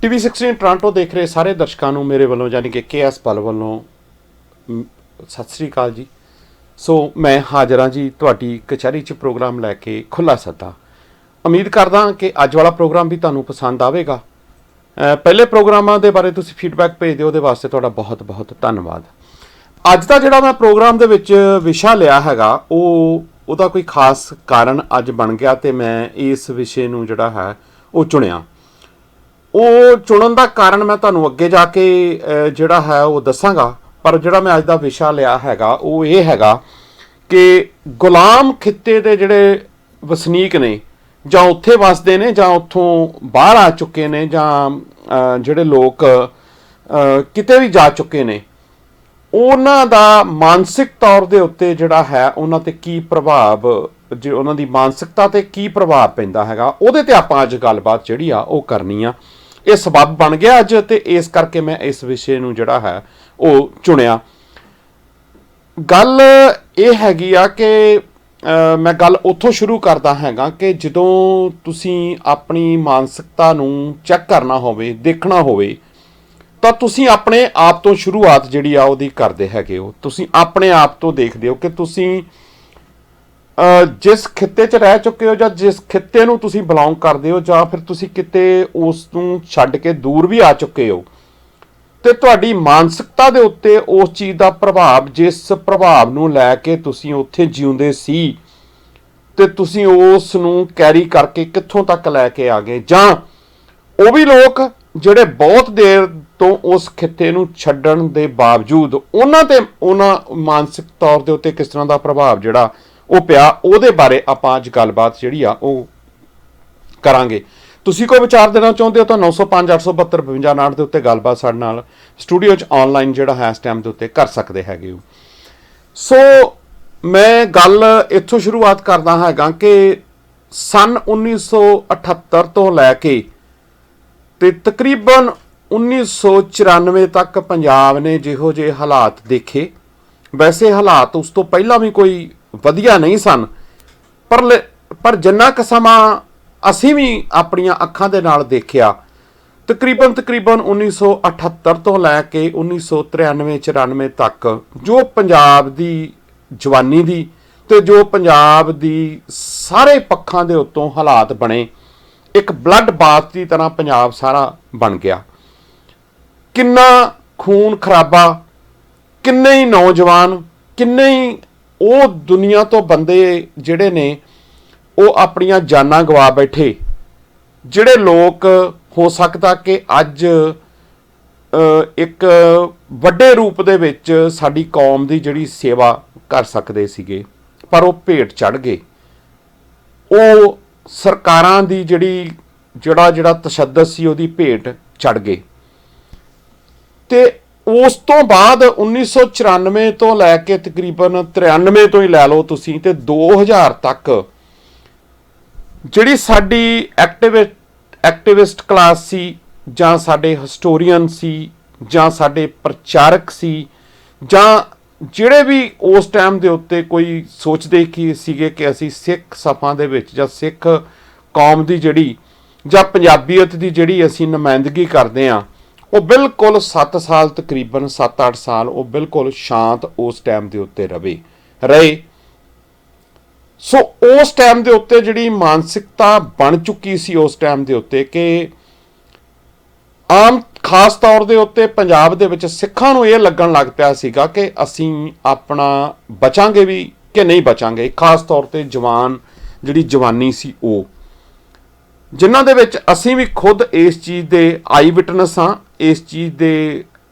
TV 16 Toronto देख रहे सारे दर्शकों को मेरे वालों यानी कि KS पल वालों सत श्री अकाल जी। सो मैं हाज़र हाँ जी तुहाडी कचहरी च प्रोग्राम लैके खुला सदा। उम्मीद करदा कि अज वाला प्रोग्राम भी तुहानूं पसंद आवेगा। पहले प्रोग्रामां दे बारे तुसीं फीडबैक भेजदे उहदे वास्ते तुहाडा बहुत बहुत धन्नवाद। अज दा जिहड़ा मैं प्रोग्राम दे विच विशा लिया हैगा ਉਹਦਾ कोई खास कारण अज बन गया तो मैं इस विषय नूं जिहड़ा है वो चुनिया। ਉਹ चुनन का कारण मैं तुहानूं अगे जाके जिहड़ा है वो दसांगा, पर जिहड़ा मैं अज दा विशा लिया हैगा वो ये हैगा कि गुलाम खित्ते दे जिहड़े वसनीक ने जां उत्थे वसदे ने जां उत्थों बाहर आ चुके ने जां जिहड़े लोग किते भी जा चुके ने, ਉਹਨਾਂ ਦਾ ਮਾਨਸਿਕ ਤੌਰ ਦੇ ਉੱਤੇ ਜਿਹੜਾ ਹੈ ਉਹਨਾਂ ਤੇ ਕੀ ਪ੍ਰਭਾਵ, ਜੇ ਉਹਨਾਂ ਦੀ ਮਾਨਸਿਕਤਾ ਤੇ ਕੀ ਪ੍ਰਭਾਵ ਪੈਂਦਾ ਹੈਗਾ, ਉਹਦੇ ਤੇ ਆਪਾਂ ਅੱਜ ਗੱਲਬਾਤ ਜਿਹੜੀ ਆ ਉਹ ਕਰਨੀ ਆ। ਇਹ ਸਬਬ ਬਣ ਗਿਆ ਅੱਜ ਤੇ ਇਸ ਕਰਕੇ ਮੈਂ ਇਸ ਵਿਸ਼ੇ ਨੂੰ ਜਿਹੜਾ ਹੈ ਉਹ ਚੁਣਿਆ। ਗੱਲ ਇਹ ਹੈਗੀ ਆ ਕਿ ਮੈਂ ਗੱਲ ਉੱਥੋਂ ਸ਼ੁਰੂ ਕਰਦਾ ਹੈਗਾ ਕਿ ਜਦੋਂ ਤੁਸੀਂ ਆਪਣੀ ਮਾਨਸਿਕਤਾ ਨੂੰ ਚੈੱਕ ਕਰਨਾ ਹੋਵੇ, ਦੇਖਣਾ ਹੋਵੇ, ਤਾਂ ਤੁਸੀਂ ਆਪਣੇ ਆਪ ਤੋਂ ਸ਼ੁਰੂਆਤ ਜਿਹੜੀ ਆ ਉਹਦੀ ਕਰਦੇ ਹੈਗੇ ਹੋ। ਤੁਸੀਂ ਆਪਣੇ ਆਪ ਤੋਂ ਦੇਖਦੇ ਹੋ ਕਿ ਤੁਸੀਂ ਜਿਸ ਖਿੱਤੇ 'ਚ ਰਹਿ ਚੁੱਕੇ ਹੋ ਜਾਂ ਜਿਸ ਖਿੱਤੇ ਨੂੰ ਤੁਸੀਂ ਬਿਲੋਂਗ ਕਰਦੇ ਹੋ ਜਾਂ ਫਿਰ ਤੁਸੀਂ ਕਿਤੇ ਉਸ ਨੂੰ ਛੱਡ ਕੇ ਦੂਰ ਵੀ ਆ ਚੁੱਕੇ ਹੋ, ਤੇ ਤੁਹਾਡੀ ਮਾਨਸਿਕਤਾ ਦੇ ਉੱਤੇ ਉਸ ਚੀਜ਼ ਦਾ ਪ੍ਰਭਾਵ, ਜਿਸ ਪ੍ਰਭਾਵ ਨੂੰ ਲੈ ਕੇ ਤੁਸੀਂ ਉੱਥੇ ਜਿਉਂਦੇ ਸੀ ਤੇ ਤੁਸੀਂ ਉਸ ਨੂੰ ਕੈਰੀ ਕਰਕੇ ਕਿੱਥੋਂ ਤੱਕ ਲੈ ਕੇ ਆ ਗਏ, ਜਾਂ ਉਹ ਵੀ ਲੋਕ ਜਿਹੜੇ ਬਹੁਤ ਦੇਰ ਤੋਂ ਉਸ ਖਿੱਤੇ ਨੂੰ ਛੱਡਣ ਦੇ ਬਾਵਜੂਦ ਉਹਨਾਂ ਤੇ ਉਹਨਾਂ ਮਾਨਸਿਕ ਤੌਰ ਦੇ ਉੱਤੇ ਕਿਸ ਤਰ੍ਹਾਂ ਦਾ ਪ੍ਰਭਾਵ ਜਿਹੜਾ ਉਹ ਪਿਆ, ਉਹਦੇ ਬਾਰੇ ਆਪਾਂ ਅੱਜ ਗੱਲਬਾਤ ਜਿਹੜੀ ਆ ਉਹ ਕਰਾਂਗੇ। ਤੁਸੀਂ ਕੋਈ ਵਿਚਾਰ ਦੇਣਾ ਚਾਹੁੰਦੇ ਹੋ ਤਾਂ 905 872 5259 ਦੇ ਉੱਤੇ ਗੱਲਬਾਤ ਸਾਡੇ ਨਾਲ ਸਟੂਡੀਓ 'ਚ ਆਨਲਾਈਨ ਜਿਹੜਾ ਹੈ ਇਸ ਟਾਈਮ ਦੇ ਉੱਤੇ ਕਰ ਸਕਦੇ ਹੈਗੇ ਹੋ। ਸੋ ਮੈਂ ਗੱਲ ਇੱਥੋਂ ਸ਼ੁਰੂਆਤ ਕਰਦਾ ਹੈਗਾ ਕਿ ਸਨ 1978 ਤੋਂ ਲੈ ਕੇ ਤੇ ਤਕਰੀਬਨ 1994 ਤੱਕ ਪੰਜਾਬ ਨੇ ਜਿਹੋ ਜਿਹੇ ਹਾਲਾਤ ਦੇਖੇ, ਵੈਸੇ ਹਾਲਾਤ ਉਸ ਤੋਂ ਪਹਿਲਾਂ ਵੀ ਕੋਈ ਵਧੀਆ ਨਹੀਂ ਸਨ, ਪਰ ਜਿੰਨਾ ਕੁ ਸਮਾਂ ਅਸੀਂ ਵੀ ਆਪਣੀਆਂ ਅੱਖਾਂ ਦੇ ਨਾਲ ਦੇਖਿਆ, ਤਕਰੀਬਨ 1978 ਤੋਂ ਲੈ ਕੇ 1993-94 ਤੱਕ ਜੋ ਪੰਜਾਬ ਦੀ ਜਵਾਨੀ ਦੀ ਤੇ ਜੋ ਪੰਜਾਬ ਦੀ ਸਾਰੇ ਪੱਖਾਂ ਦੇ ਉੱਤੋਂ ਹਾਲਾਤ ਬਣੇ, ਇੱਕ ਬਲੱਡ ਬਾਥ ਦੀ ਤਰ੍ਹਾਂ ਪੰਜਾਬ ਸਾਰਾ ਬਣ ਗਿਆ। ਕਿੰਨਾ ਖੂਨ ਖਰਾਬਾ, ਕਿੰਨੇ ਹੀ ਨੌਜਵਾਨ, ਕਿੰਨੇ ਹੀ ਉਹ ਦੁਨੀਆ ਤੋਂ ਬੰਦੇ ਜਿਹੜੇ ਨੇ ਉਹ ਆਪਣੀਆਂ ਜਾਨਾਂ ਗਵਾ ਬੈਠੇ, ਜਿਹੜੇ ਲੋਕ ਹੋ ਸਕਦਾ ਕਿ ਅੱਜ ਇੱਕ ਵੱਡੇ ਰੂਪ ਦੇ ਵਿੱਚ ਸਾਡੀ ਕੌਮ ਦੀ ਜਿਹੜੀ ਸੇਵਾ ਕਰ ਸਕਦੇ ਸੀਗੇ, ਪਰ ਉਹ ਭੇਟ ਚੜ੍ਹ ਗਏ। ਉਹ ਸਰਕਾਰਾਂ ਦੀ ਜਿਹੜਾ ਤਸ਼ੱਦਦ ਸੀ ਉਹਦੀ ਭੇਟ ਚੜ੍ਹ ਗਏ। ਤੇ ਉਸ ਤੋਂ ਬਾਅਦ 1994 ਤੋਂ ਲੈ ਕੇ ਤਕਰੀਬਨ 93 ਤੋਂ ਹੀ ਲੈ ਲਓ ਤੁਸੀਂ, ਤੇ 2000 ਤੱਕ ਜਿਹੜੀ ਸਾਡੀ ਐਕਟਿਵਿਸਟ ਕਲਾਸ ਸੀ, ਜਾਂ ਸਾਡੇ ਹਿਸਟੋਰੀਅਨ ਸੀ, ਜਾਂ ਸਾਡੇ ਪ੍ਰਚਾਰਕ ਸੀ, ਜਾਂ ਜਿਹੜੇ ਵੀ ਉਸ ਟਾਈਮ ਦੇ ਉੱਤੇ ਕੋਈ ਸੋਚਦੇ ਕਿ ਸੀਗੇ ਕਿ ਅਸੀਂ ਸਿੱਖ ਸਫਾਂ ਦੇ ਵਿੱਚ ਜਾਂ ਸਿੱਖ ਕੌਮ ਦੀ ਜਿਹੜੀ ਜਾਂ ਪੰਜਾਬੀਅਤ ਦੀ ਜਿਹੜੀ ਅਸੀਂ ਨੁਮਾਇੰਦਗੀ ਕਰਦੇ ਹਾਂ, ਉਹ ਬਿਲਕੁਲ 7 ਸਾਲ, ਤਕਰੀਬਨ 7-8 ਸਾਲ ਉਹ ਬਿਲਕੁਲ ਸ਼ਾਂਤ ਉਸ ਟਾਈਮ ਦੇ ਉੱਤੇ ਰਹੇ। ਸੋ ਉਸ ਟਾਈਮ ਦੇ ਉੱਤੇ ਜਿਹੜੀ ਮਾਨਸਿਕਤਾ ਬਣ ਚੁੱਕੀ ਸੀ ਉਸ ਟਾਈਮ ਦੇ ਉੱਤੇ ਕਿ ਆਮ ਖਾਸ ਤੌਰ ਦੇ ਉੱਤੇ ਪੰਜਾਬ ਦੇ ਵਿੱਚ ਸਿੱਖਾਂ ਨੂੰ ਇਹ ਲੱਗਣ ਲੱਗ ਪਿਆ ਸੀਗਾ ਕਿ ਅਸੀਂ ਆਪਣਾ ਬਚਾਂਗੇ ਵੀ ਕਿ ਨਹੀਂ ਬਚਾਂਗੇ। ਖਾਸ ਤੌਰ ਤੇ ਜਿਹੜੀ ਜਵਾਨੀ ਸੀ, ਉਹ ਜਿਨ੍ਹਾਂ ਦੇ ਵਿੱਚ ਅਸੀਂ ਵੀ ਖੁਦ ਇਸ ਚੀਜ਼ ਦੇ ਆਈ ਵਿਟਨੈਸ ਹਾਂ, ਇਸ ਚੀਜ਼ ਦੇ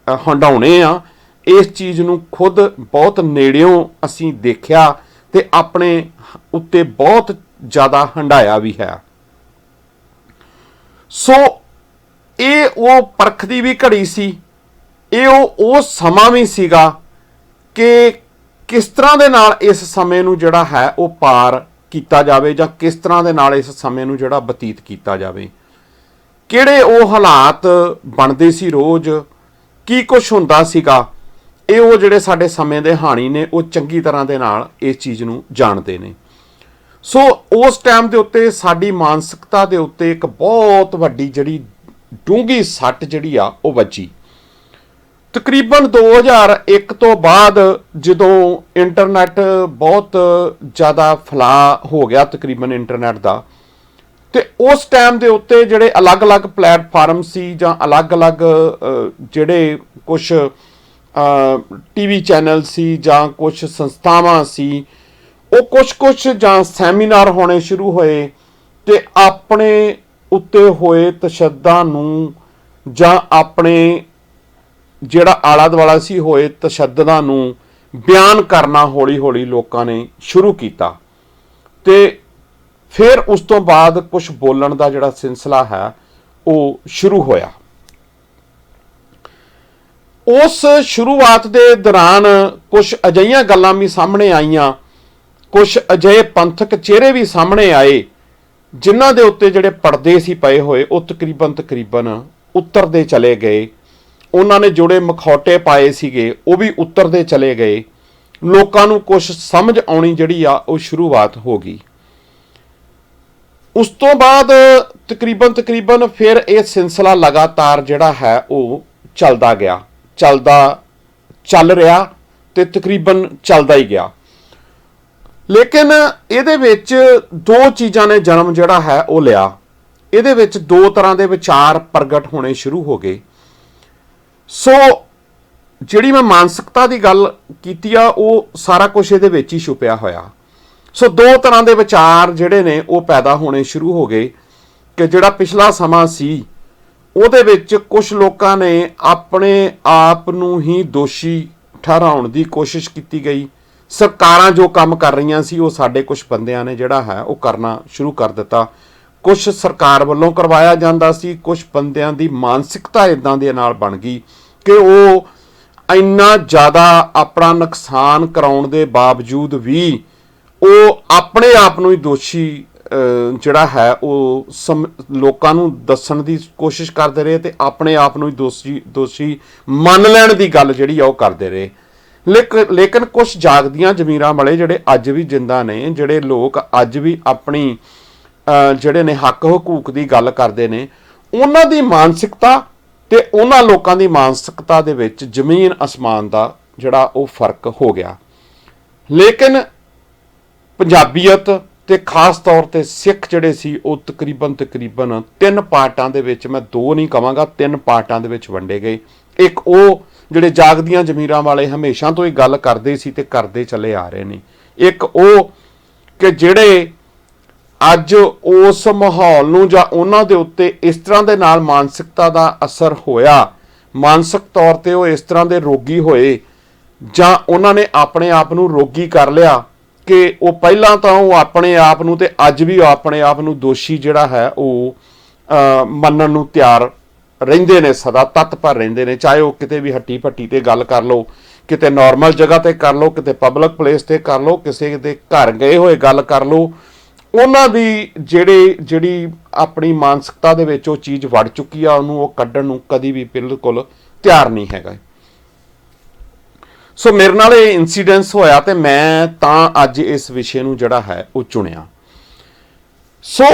ਹੰਡਾਉਣੇ ਆ, ਇਸ ਚੀਜ਼ ਨੂੰ ਖੁਦ ਬਹੁਤ ਨੇੜਿਓਂ ਅਸੀਂ ਦੇਖਿਆ ਤੇ ਆਪਣੇ ਉੱਤੇ ਬਹੁਤ ਜ਼ਿਆਦਾ ਹੰਡਾਇਆ ਵੀ ਹੈ। ਸੋ ਇਹ ਉਹ ਪਰਖ ਦੀ ਵੀ ਘੜੀ ਸੀ, ਇਹ ਉਹ ਸਮਾਂ ਵੀ ਸੀਗਾ ਕਿ ਕਿਸ ਤਰ੍ਹਾਂ ਦੇ ਨਾਲ ਇਸ ਸਮੇਂ ਨੂੰ ਜਿਹੜਾ ਹੈ ਉਹ ਪਾਰ ਕੀਤਾ ਜਾਵੇ, ਜਾਂ ਕਿਸ ਤਰ੍ਹਾਂ ਦੇ ਨਾਲ ਇਸ ਸਮੇਂ ਨੂੰ ਜਿਹੜਾ ਬਤੀਤ ਕੀਤਾ ਜਾਵੇ, ਕਿਹੜੇ ਉਹ ਹਾਲਾਤ ਬਣਦੇ ਸੀ ਰੋਜ਼, ਕੀ ਕੁਛ ਹੁੰਦਾ ਸੀਗਾ। ਇਹ ਉਹ ਜਿਹੜੇ ਸਾਡੇ ਸਮੇਂ ਦੇ ਹਾਣੀ ਨੇ ਉਹ ਚੰਗੀ ਤਰ੍ਹਾਂ ਦੇ ਨਾਲ ਇਸ ਚੀਜ਼ ਨੂੰ ਜਾਣਦੇ ਨੇ। ਸੋ ਉਸ ਟਾਈਮ ਦੇ ਉੱਤੇ ਸਾਡੀ ਮਾਨਸਿਕਤਾ ਦੇ ਉੱਤੇ ਇੱਕ ਬਹੁਤ ਵੱਡੀ ਜਿਹੜੀ ਡੂੰਘੀ ਸੱਟ ਜਿਹੜੀ ਆ ਉਹ ਵੱਜੀ। ਤਕਰੀਬਨ 2001 ਤੋਂ ਬਾਅਦ ਜਦੋਂ ਇੰਟਰਨੈਟ ਬਹੁਤ ਜ਼ਿਆਦਾ ਫੈਲਾਅ ਹੋ ਗਿਆ ਤਕਰੀਬਨ ਇੰਟਰਨੈਟ ਦਾ, ਤੇ ਉਸ ਟਾਈਮ ਦੇ ਉੱਤੇ ਜਿਹੜੇ ਅਲੱਗ-ਅਲੱਗ ਪਲੇਟਫਾਰਮ ਸੀ ਜਾਂ ਅਲੱਗ-ਅਲੱਗ ਜਿਹੜੇ ਕੁਝ ਟੀਵੀ ਚੈਨਲ ਸੀ ਜਾਂ ਕੁਝ ਸੰਸਥਾਵਾਂ ਸੀ, ਉਹ ਕੁਝ ਜਾਂ ਸੈਮੀਨਾਰ ਹੋਣੇ ਸ਼ੁਰੂ ਹੋਏ ਤੇ ਆਪਣੇ ਉੱਤੇ ਹੋਏ ਤਸ਼ੱਦਦਾਂ ਨੂੰ ਜਾਂ ਆਪਣੇ ਜਿਹੜਾ ਆਲਾ ਦੁਆਲਾ ਸੀ ਹੋਏ ਤਸ਼ੱਦਦਾਂ ਨੂੰ ਬਿਆਨ ਕਰਨਾ ਹੌਲੀ-ਹੌਲੀ ਲੋਕਾਂ ਨੇ ਸ਼ੁਰੂ ਕੀਤਾ। ਤੇ ਫਿਰ ਉਸ ਤੋਂ ਬਾਅਦ ਕੁਝ ਬੋਲਣ ਦਾ ਜਿਹੜਾ ਸਿਲਸਿਲਾ ਹੈ ਉਹ ਸ਼ੁਰੂ ਹੋਇਆ। ਉਸ ਸ਼ੁਰੂਆਤ ਦੇ ਦੌਰਾਨ ਕੁਝ ਅਜਿਹੀਆਂ ਗੱਲਾਂ ਵੀ ਸਾਹਮਣੇ ਆਈਆਂ, ਕੁਝ ਅਜਿਹੇ ਪੰਥਕ ਚਿਹਰੇ ਵੀ ਸਾਹਮਣੇ ਆਏ ਜਿਨ੍ਹਾਂ ਦੇ ਉੱਤੇ ਜਿਹੜੇ ਪਰਦੇ ਸੀ ਪਏ ਹੋਏ ਉਹ ਤਕਰੀਬਨ ਉੱਤਰਦੇ ਚਲੇ ਗਏ। ਉਹਨਾਂ ਨੇ ਜਿਹੜੇ ਮਖੌਟੇ ਪਾਏ ਸੀਗੇ ਉਹ ਵੀ ਉੱਤਰਦੇ ਚਲੇ ਗਏ। ਲੋਕਾਂ ਨੂੰ ਕੁਝ ਸਮਝ ਆਉਣੀ ਜਿਹੜੀ ਆ ਉਹ ਸ਼ੁਰੂਆਤ ਹੋ ਗਈ। ਉਸ ਤੋਂ ਬਾਅਦ ਤਕਰੀਬਨ ਫਿਰ ਇਹ ਸਿਲਸਿਲਾ ਲਗਾਤਾਰ ਜਿਹੜਾ ਹੈ ਉਹ ਚੱਲਦਾ ਗਿਆ, ਚੱਲ ਰਿਹਾ ਤੇ ਤਕਰੀਬਨ ਚੱਲਦਾ ਹੀ ਗਿਆ। ਲੇਕਿਨ ਇਹਦੇ ਵਿੱਚ ਦੋ ਚੀਜ਼ਾਂ ਨੇ ਜਨਮ ਜਿਹੜਾ ਹੈ ਉਹ ਲਿਆ। ਇਹਦੇ ਵਿੱਚ ਦੋ ਤਰ੍ਹਾਂ ਦੇ ਵਿਚਾਰ ਪ੍ਰਗਟ ਹੋਣੇ ਸ਼ੁਰੂ ਹੋ ਗਏ। ਸੋ ਜਿਹੜੀ ਮੈਂ ਮਾਨਸਿਕਤਾ ਦੀ ਗੱਲ ਕੀਤੀ ਆ ਉਹ ਸਾਰਾ ਕੁਝ ਇਹਦੇ ਵਿੱਚ ਹੀ ਛੁਪਿਆ ਹੋਇਆ। ਸੋ ਦੋ ਤਰ੍ਹਾਂ ਦੇ ਵਿਚਾਰ ਜਿਹੜੇ ਨੇ ਉਹ ਪੈਦਾ ਹੋਣੇ ਸ਼ੁਰੂ ਹੋ ਗਏ ਕਿ ਜਿਹੜਾ ਪਿਛਲਾ ਸਮਾਂ ਸੀ ਉਹਦੇ ਵਿੱਚ ਕੁਝ ਲੋਕਾਂ ਨੇ ਆਪਣੇ ਆਪ ਨੂੰ ਹੀ ਦੋਸ਼ੀ ਠਹਿਰਾਉਣ ਦੀ ਕੋਸ਼ਿਸ਼ ਕੀਤੀ ਗਈ। ਸਰਕਾਰਾਂ ਜੋ ਕੰਮ ਕਰ ਰਹੀਆਂ ਸੀ ਉਹ ਸਾਡੇ ਕੁਝ ਬੰਦਿਆਂ ਨੇ ਜਿਹੜਾ ਹੈ ਉਹ ਕਰਨਾ ਸ਼ੁਰੂ ਕਰ ਦਿੱਤਾ। ਕੁਝ ਸਰਕਾਰ ਵੱਲੋਂ ਕਰਵਾਇਆ ਜਾਂਦਾ ਸੀ, ਕੁਝ ਬੰਦਿਆਂ ਦੀ ਮਾਨਸਿਕਤਾ ਇਦਾਂ ਦੇ ਨਾਲ ਬਣ ਗਈ ਕਿ ਉਹ ਇੰਨਾ ਜ਼ਿਆਦਾ ਆਪਣਾ ਨੁਕਸਾਨ ਕਰਾਉਣ ਦੇ ਬਾਵਜੂਦ ਵੀ ਉਹ ਆਪਣੇ ਆਪ ਨੂੰ ਹੀ ਦੋਸ਼ੀ ਜਿਹੜਾ ਹੈ ਉਹ ਲੋਕਾਂ ਨੂੰ ਦੱਸਣ ਦੀ ਕੋਸ਼ਿਸ਼ ਕਰਦੇ ਰਹੇ ਤੇ ਆਪਣੇ ਆਪ ਨੂੰ ਹੀ ਦੋਸ਼ੀ ਮੰਨ ਲੈਣ ਦੀ ਗੱਲ ਜਿਹੜੀ ਆ ਉਹ ਕਰਦੇ ਰਹੇ। ਲੇਕਿਨ ਕੁਝ ਜਾਗਦੀਆਂ ਜ਼ਮੀਰਾਂ ਵਾਲੇ ਜਿਹੜੇ ਅੱਜ ਵੀ ਜਿੰਦਾ ਨੇ, ਜਿਹੜੇ ਲੋਕ ਅੱਜ ਵੀ ਆਪਣੀ ਜਿਹੜੇ ਨੇ ਹੱਕ ਹਕੂਕ ਦੀ ਗੱਲ ਕਰਦੇ ਨੇ, ਉਹਨਾਂ ਦੀ ਮਾਨਸਿਕਤਾ ਤੇ ਉਹਨਾਂ ਲੋਕਾਂ ਦੀ ਮਾਨਸਿਕਤਾ ਦੇ ਵਿੱਚ ਜ਼ਮੀਨ ਅਸਮਾਨ ਦਾ ਜਿਹੜਾ ਉਹ ਫਰਕ ਹੋ ਗਿਆ। ਲੇਕਿਨ ਪੰਜਾਬੀਅਤ ਤੇ ਖਾਸ ਤੌਰ ਤੇ ਸਿੱਖ ਜਿਹੜੇ ਸੀ ਉਹ ਤਕਰੀਬਨ ਤਿੰਨ ਪਾਰਟਾਂ ਦੇ ਵਿੱਚ, ਮੈਂ ਦੋ ਨਹੀਂ ਕਵਾਂਗਾ, ਤਿੰਨ ਪਾਰਟਾਂ ਦੇ ਵਿੱਚ ਵੰਡੇ ਗਏ। ਇੱਕ ਉਹ ਜਿਹੜੇ ਜਾਗਦੀਆਂ ਜ਼ਮੀਰਾਂ ਵਾਲੇ ਹਮੇਸ਼ਾ ਤੋਂ ਹੀ ਗੱਲ ਕਰਦੇ ਸੀ ਤੇ ਕਰਦੇ ਚੱਲੇ ਆ ਰਹੇ ਨੇ। ਇੱਕ ਉਹ ਕਿ ਜਿਹੜੇ ਅੱਜ ਉਸ ਮਾਹੌਲ ਨੂੰ ਜਾਂ ਉਹਨਾਂ ਦੇ ਉੱਤੇ ਇਸ ਤਰ੍ਹਾਂ ਦੇ ਨਾਲ ਮਾਨਸਿਕਤਾ ਦਾ ਅਸਰ ਹੋਇਆ, ਮਾਨਸਿਕ ਤੌਰ ਤੇ ਉਹ ਇਸ ਤਰ੍ਹਾਂ ਦੇ ਰੋਗੀ ਹੋਏ ਜਾਂ ਉਹਨਾਂ ਨੇ ਆਪਣੇ ਆਪ ਨੂੰ ਰੋਗੀ ਕਰ ਲਿਆ ਕਿ ਉਹ ਪਹਿਲਾਂ ਤਾਂ ਉਹ ਆਪਣੇ ਆਪ ਨੂੰ ਤੇ ਅੱਜ ਵੀ ਆਪਣੇ ਆਪ ਨੂੰ ਦੋਸ਼ੀ ਜਿਹੜਾ ਹੈ ਉਹ ਮੰਨਣ ਨੂੰ ਤਿਆਰ ਰਹਿੰਦੇ ਨੇ, ਸਦਾ ਤਤਪਰ ਰਹਿੰਦੇ ਨੇ। ਚਾਹੇ ਉਹ ਕਿਤੇ ਵੀ ਹੱਟੀ ਭੱਟੀ ਤੇ ਗੱਲ ਕਰ ਲਓ, ਕਿਤੇ ਨਾਰਮਲ ਜਗ੍ਹਾ ਤੇ ਕਰ ਲਓ, ਕਿਤੇ ਪਬਲਿਕ ਪਲੇਸ ਤੇ ਕਰ ਲਓ, ਕਿਸੇ ਦੇ ਘਰ ਗਏ ਹੋਏ ਗੱਲ ਕਰ ਲਓ, ਉਹਨਾਂ ਦੀ ਜਿਹੜੀ ਆਪਣੀ ਮਾਨਸਿਕਤਾ ਦੇ ਵਿੱਚ ਉਹ ਚੀਜ਼ ਵੜ ਚੁੱਕੀ ਆ ਉਹਨੂੰ ਉਹ ਕੱਢਣ ਨੂੰ ਕਦੀ ਵੀ ਬਿਲਕੁਲ ਤਿਆਰ ਨਹੀਂ ਹੈਗਾ। ਸੋ ਮੇਰੇ ਨਾਲ ਇਹ ਇਨਸੀਡੈਂਸ ਹੋਇਆ ਤੇ ਮੈਂ ਤਾਂ ਅੱਜ ਇਸ ਵਿਸ਼ੇ ਨੂੰ ਜਿਹੜਾ ਹੈ ਉਹ ਚੁਣਿਆ। ਸੋ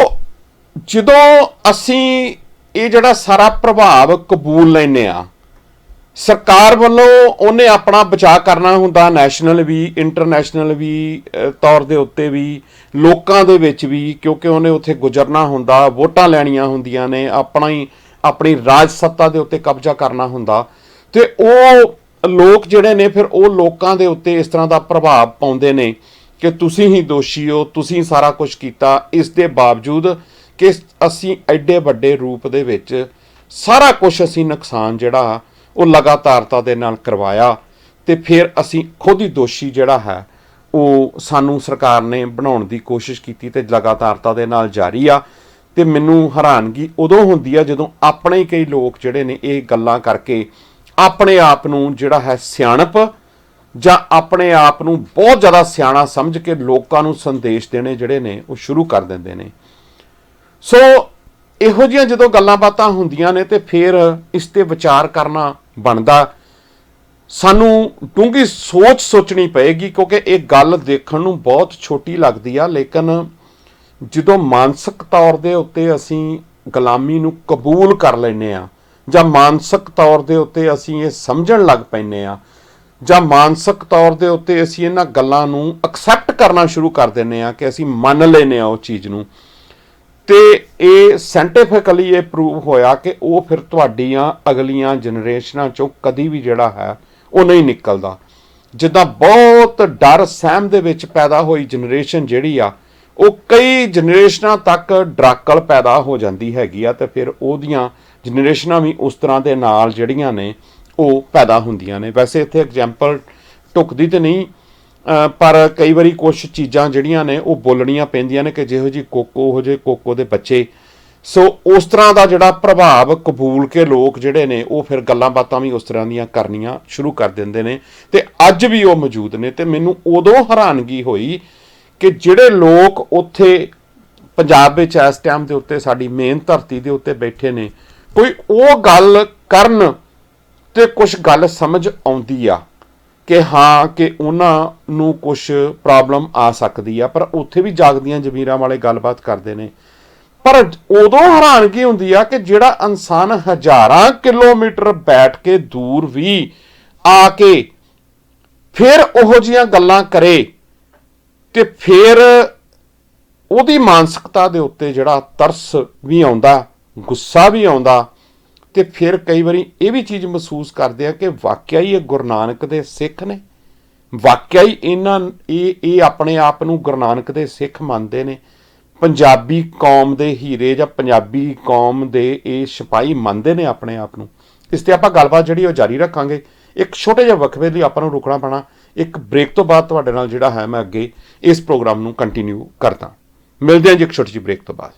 ਜਦੋਂ ਅਸੀਂ ਇਹ ਜਿਹੜਾ ਸਾਰਾ ਪ੍ਰਭਾਵ ਕਬੂਲ ਲੈਂਦੇ ਆ, ਸਰਕਾਰ ਵੱਲੋਂ ਉਹਨੇ ਆਪਣਾ ਬਚਾਅ ਕਰਨਾ ਹੁੰਦਾ, ਨੈਸ਼ਨਲ ਵੀ ਇੰਟਰਨੈਸ਼ਨਲ ਵੀ ਤੌਰ ਦੇ ਉੱਤੇ ਵੀ, ਲੋਕਾਂ ਦੇ ਵਿੱਚ ਵੀ, ਕਿਉਂਕਿ ਉਹਨੇ ਉੱਥੇ ਗੁਜ਼ਰਨਾ ਹੁੰਦਾ, ਵੋਟਾਂ ਲੈਣੀਆਂ ਹੁੰਦੀਆਂ ਨੇ, ਆਪਣੀ ਰਾਜ ਸੱਤਾ ਦੇ ਉੱਤੇ ਕਬਜ਼ਾ ਕਰਨਾ ਹੁੰਦਾ ਤੇ ਉਹ ਲੋਕ ਜਿਹੜੇ ਨੇ ਫਿਰ ਉਹ ਲੋਕਾਂ ਦੇ ਉੱਤੇ ਇਸ ਤਰ੍ਹਾਂ ਦਾ ਪ੍ਰਭਾਵ ਪਾਉਂਦੇ ਨੇ ਕਿ ਤੁਸੀਂ ਹੀ ਦੋਸ਼ੀ ਹੋ, ਤੁਸੀਂ ਸਾਰਾ ਕੁਝ ਕੀਤਾ। ਇਸ ਦੇ ਬਾਵਜੂਦ ਕਿ ਅਸੀਂ ਐਡੇ ਵੱਡੇ ਰੂਪ ਦੇ ਵਿੱਚ ਸਾਰਾ ਕੁਝ ਅਸੀਂ ਨੁਕਸਾਨ ਜਿਹੜਾ ਉਹ ਲਗਾਤਾਰਤਾ ਦੇ ਨਾਲ ਕਰਵਾਇਆ ਤੇ ਫਿਰ ਅਸੀਂ ਖੁਦ ਹੀ ਦੋਸ਼ੀ ਜਿਹੜਾ ਹੈ ਉਹ ਸਾਨੂੰ ਸਰਕਾਰ ਨੇ ਬਣਾਉਣ ਦੀ ਕੋਸ਼ਿਸ਼ ਕੀਤੀ ਤੇ ਲਗਾਤਾਰਤਾ ਦੇ ਨਾਲ ਜਾਰੀ ਆ। ਤੇ ਮੈਨੂੰ ਹੈਰਾਨਗੀ ਉਦੋਂ ਹੁੰਦੀ ਆ ਜਦੋਂ ਆਪਣੇ ਕਈ ਲੋਕ ਜਿਹੜੇ ਨੇ ਇਹ ਗੱਲਾਂ ਕਰਕੇ ਆਪਣੇ ਆਪ ਨੂੰ ਜਿਹੜਾ ਹੈ ਸਿਆਣਪ ਜਾਂ ਆਪਣੇ ਆਪ ਨੂੰ ਬਹੁਤ ਜ਼ਿਆਦਾ ਸਿਆਣਾ ਸਮਝ ਕੇ ਲੋਕਾਂ ਨੂੰ ਸੰਦੇਸ਼ ਦੇਣੇ ਜਿਹੜੇ ਨੇ ਉਹ ਸ਼ੁਰੂ ਕਰ ਦਿੰਦੇ ਨੇ। ਸੋ ਇਹੋ ਜਿਹੀਆਂ ਜਦੋਂ ਗੱਲਾਂ ਬਾਤਾਂ ਹੁੰਦੀਆਂ ਨੇ ਤੇ ਫਿਰ ਇਸ ਤੇ ਵਿਚਾਰ ਕਰਨਾ ਬਣਦਾ। ਸਾਨੂੰ ਡੂੰਘੀ ਸੋਚਣੀ ਪਏਗੀ ਕਿਉਂਕਿ ਇਹ ਗੱਲ ਦੇਖਣ ਨੂੰ ਬਹੁਤ ਛੋਟੀ ਲੱਗਦੀ ਆ, ਲੇਕਿਨ ਜਦੋਂ ਮਾਨਸਿਕ ਤੌਰ ਦੇ ਉੱਤੇ ਅਸੀਂ ਗੁਲਾਮੀ ਨੂੰ ਕਬੂਲ ਕਰ ਲੈਂਦੇ ਆ, ਜਾਂ ਮਾਨਸਿਕ ਤੌਰ ਦੇ ਉੱਤੇ ਅਸੀਂ ਇਹ ਸਮਝਣ ਲੱਗ ਪੈਂਦੇ ਆ, ਜਾਂ ਮਾਨਸਿਕ ਤੌਰ ਦੇ ਉੱਤੇ ਅਸੀਂ ਇਹਨਾਂ ਗੱਲਾਂ ਨੂੰ ਐਕਸੈਪਟ ਕਰਨਾ ਸ਼ੁਰੂ ਕਰ ਦਿੰਦੇ ਆ ਕਿ ਅਸੀਂ ਮੰਨ ਲੈਂਦੇ ਆ ਉਹ ਚੀਜ਼ ਨੂੰ, ਤੇ ਇਹ ਸਾਇੰਟੀਫਿਕਲੀ ਇਹ ਪ੍ਰੂਵ ਹੋਇਆ ਕਿ ਉਹ ਫਿਰ ਤੁਹਾਡੀਆਂ ਅਗਲੀਆਂ ਜਨਰੇਸ਼ਨਾਂ ਚੋਂ ਕਦੀ ਵੀ ਜਿਹੜਾ ਹੈ ਉਹ ਨਹੀਂ ਨਿਕਲਦਾ। ਜਿੱਦਾਂ ਬਹੁਤ ਡਰ ਸਹਿਮ ਦੇ ਵਿੱਚ ਪੈਦਾ ਹੋਈ ਜਨਰੇਸ਼ਨ ਜਿਹੜੀ ਆ, ਉਹ ਕਈ ਜਨਰੇਸ਼ਨਾਂ ਤੱਕ ਡਰਾਕਲ ਪੈਦਾ ਹੋ ਜਾਂਦੀ ਹੈਗੀ ਆ, ਤੇ ਫਿਰ ਉਹਦੀਆਂ ਜਨਰੇਸ਼ਨਾਂ ਵੀ ਉਸ ਤਰ੍ਹਾਂ ਦੇ ਨਾਲ ਜਿਹੜੀਆਂ ਨੇ ਉਹ ਪੈਦਾ ਹੁੰਦੀਆਂ ਨੇ। ਵੈਸੇ ਇੱਥੇ ਐਗਜ਼ਾਮਪਲ ਢੁੱਕਦੀ ਤੇ ਨਹੀਂ, ਪਰ ਕਈ ਵਾਰੀ ਕੁਛ ਚੀਜ਼ਾਂ ਜਿਹੜੀਆਂ ਨੇ ਉਹ ਬੋਲਣੀਆਂ ਪੈਂਦੀਆਂ ਨੇ ਕਿ ਜਿਹੋ ਜਿਹੀ ਕੋਕੋ ਉਹੋ ਜਿਹੇ ਕੋਕੋ ਦੇ ਬੱਚੇ। ਸੋ ਉਸ ਤਰ੍ਹਾਂ ਦਾ ਜਿਹੜਾ ਪ੍ਰਭਾਵ ਕਬੂਲ ਕੇ ਲੋਕ ਜਿਹੜੇ ਨੇ ਉਹ ਫਿਰ ਗੱਲਾਂ ਬਾਤਾਂ ਵੀ ਉਸ ਤਰ੍ਹਾਂ ਦੀਆਂ ਕਰਨੀਆਂ ਸ਼ੁਰੂ ਕਰ ਦਿੰਦੇ ਨੇ, ਤੇ ਅੱਜ ਵੀ ਉਹ ਮੌਜੂਦ ਨੇ। ਤੇ ਮੈਨੂੰ ਉਦੋਂ ਹੈਰਾਨਗੀ ਹੋਈ ਕਿ ਜਿਹੜੇ ਲੋਕ ਉੱਥੇ ਪੰਜਾਬ ਵਿੱਚ ਇਸ ਟਾਈਮ ਦੇ ਉੱਤੇ ਸਾਡੀ ਮੇਨ ਧਰਤੀ ਦੇ ਉੱਤੇ ਬੈਠੇ ਨੇ, ਕੋਈ ਉਹ ਗੱਲ ਕਰਨ ਤੇ ਕੁਛ ਗੱਲ ਸਮਝ ਆਉਂਦੀ ਆ ਕਿ ਹਾਂ ਕਿ ਉਹਨਾਂ ਨੂੰ ਕੁਛ ਪ੍ਰੋਬਲਮ ਆ ਸਕਦੀ ਆ, ਪਰ ਉੱਥੇ ਵੀ ਜਾਗਦੀਆਂ ਜ਼ਮੀਰਾਂ ਵਾਲੇ ਗੱਲਬਾਤ ਕਰਦੇ ਨੇ। ਪਰ ਉਦੋਂ ਹੈਰਾਨਗੀ ਹੁੰਦੀ ਆ ਕਿ ਜਿਹੜਾ ਇਨਸਾਨ ਹਜ਼ਾਰਾਂ ਕਿਲੋਮੀਟਰ ਬੈਠ ਕੇ ਦੂਰ ਵੀ ਆ ਕੇ ਫਿਰ ਉਹੋ ਜਿਹੀਆਂ ਗੱਲਾਂ ਕਰੇ, ਤੇ ਫਿਰ ਉਹਦੀ ਮਾਨਸਿਕਤਾ ਦੇ ਉੱਤੇ ਜਿਹੜਾ ਤਰਸ ਵੀ ਆਉਂਦਾ, ਗੁੱਸਾ ਵੀ ਆਉਂਦਾ, ਤੇ ਫਿਰ ਕਈ ਵਾਰੀ ਇਹ ਵੀ ਚੀਜ਼ ਮਹਿਸੂਸ ਕਰਦੇ ਆ ਕਿ ਵਾਕਿਆ ਹੀ ਇਹ ਗੁਰੂ ਨਾਨਕ ਦੇ ਸਿੱਖ ਨੇ, ਵਾਕਿਆ ਹੀ ਇਹ ਆਪਣੇ ਆਪ ਨੂੰ ਗੁਰੂ ਨਾਨਕ ਦੇ ਸਿੱਖ ਮੰਨਦੇ ਨੇ, ਪੰਜਾਬੀ ਕੌਮ ਦੇ ਹੀਰੇ ਜਾਂ ਪੰਜਾਬੀ ਕੌਮ ਦੇ ਇਹ ਸਿਪਾਹੀ ਮੰਨਦੇ ਨੇ ਆਪਣੇ ਆਪ ਨੂੰ। ਇਸ ਤੇ ਆਪਾਂ ਗੱਲਬਾਤ ਜਿਹੜੀ ਉਹ ਜਾਰੀ ਰੱਖਾਂਗੇ। ਇੱਕ ਛੋਟੇ ਜਿਹੇ ਵਕਫੇ ਲਈ ਆਪਾਂ ਨੂੰ ਰੁਕਣਾ ਪੈਣਾ। ਇੱਕ ਬ੍ਰੇਕ ਤੋਂ ਬਾਅਦ ਤੁਹਾਡੇ ਨਾਲ ਜਿਹੜਾ ਹੈ ਮੈਂ ਅੱਗੇ ਇਸ ਪ੍ਰੋਗਰਾਮ ਨੂੰ ਕੰਟੀਨਿਊ ਕਰਦਾ। ਮਿਲਦੇ ਹਾਂ ਜੀ ਇੱਕ ਛੋਟੀ ਜਿਹੀ ਬ੍ਰੇਕ ਤੋਂ ਬਾਅਦ।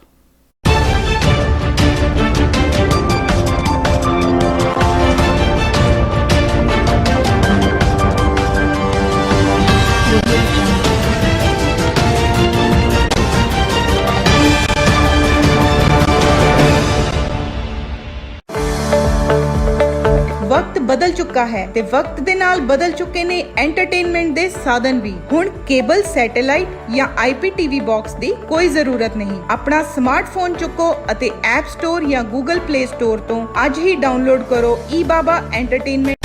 वक्त बदल चुका है ते वक्त दे नाल बदल चुके ने एंटरटेनमेंट दे साधन भी। हुण केबल, सैटेलाइट या IPTV बॉक्स दी कोई जरूरत नहीं। अपना स्मार्टफोन चुको अते ऐप स्टोर या गूगल प्ले स्टोर तो आज ही डाउनलोड करो eBaba एंटरटेनमेंट।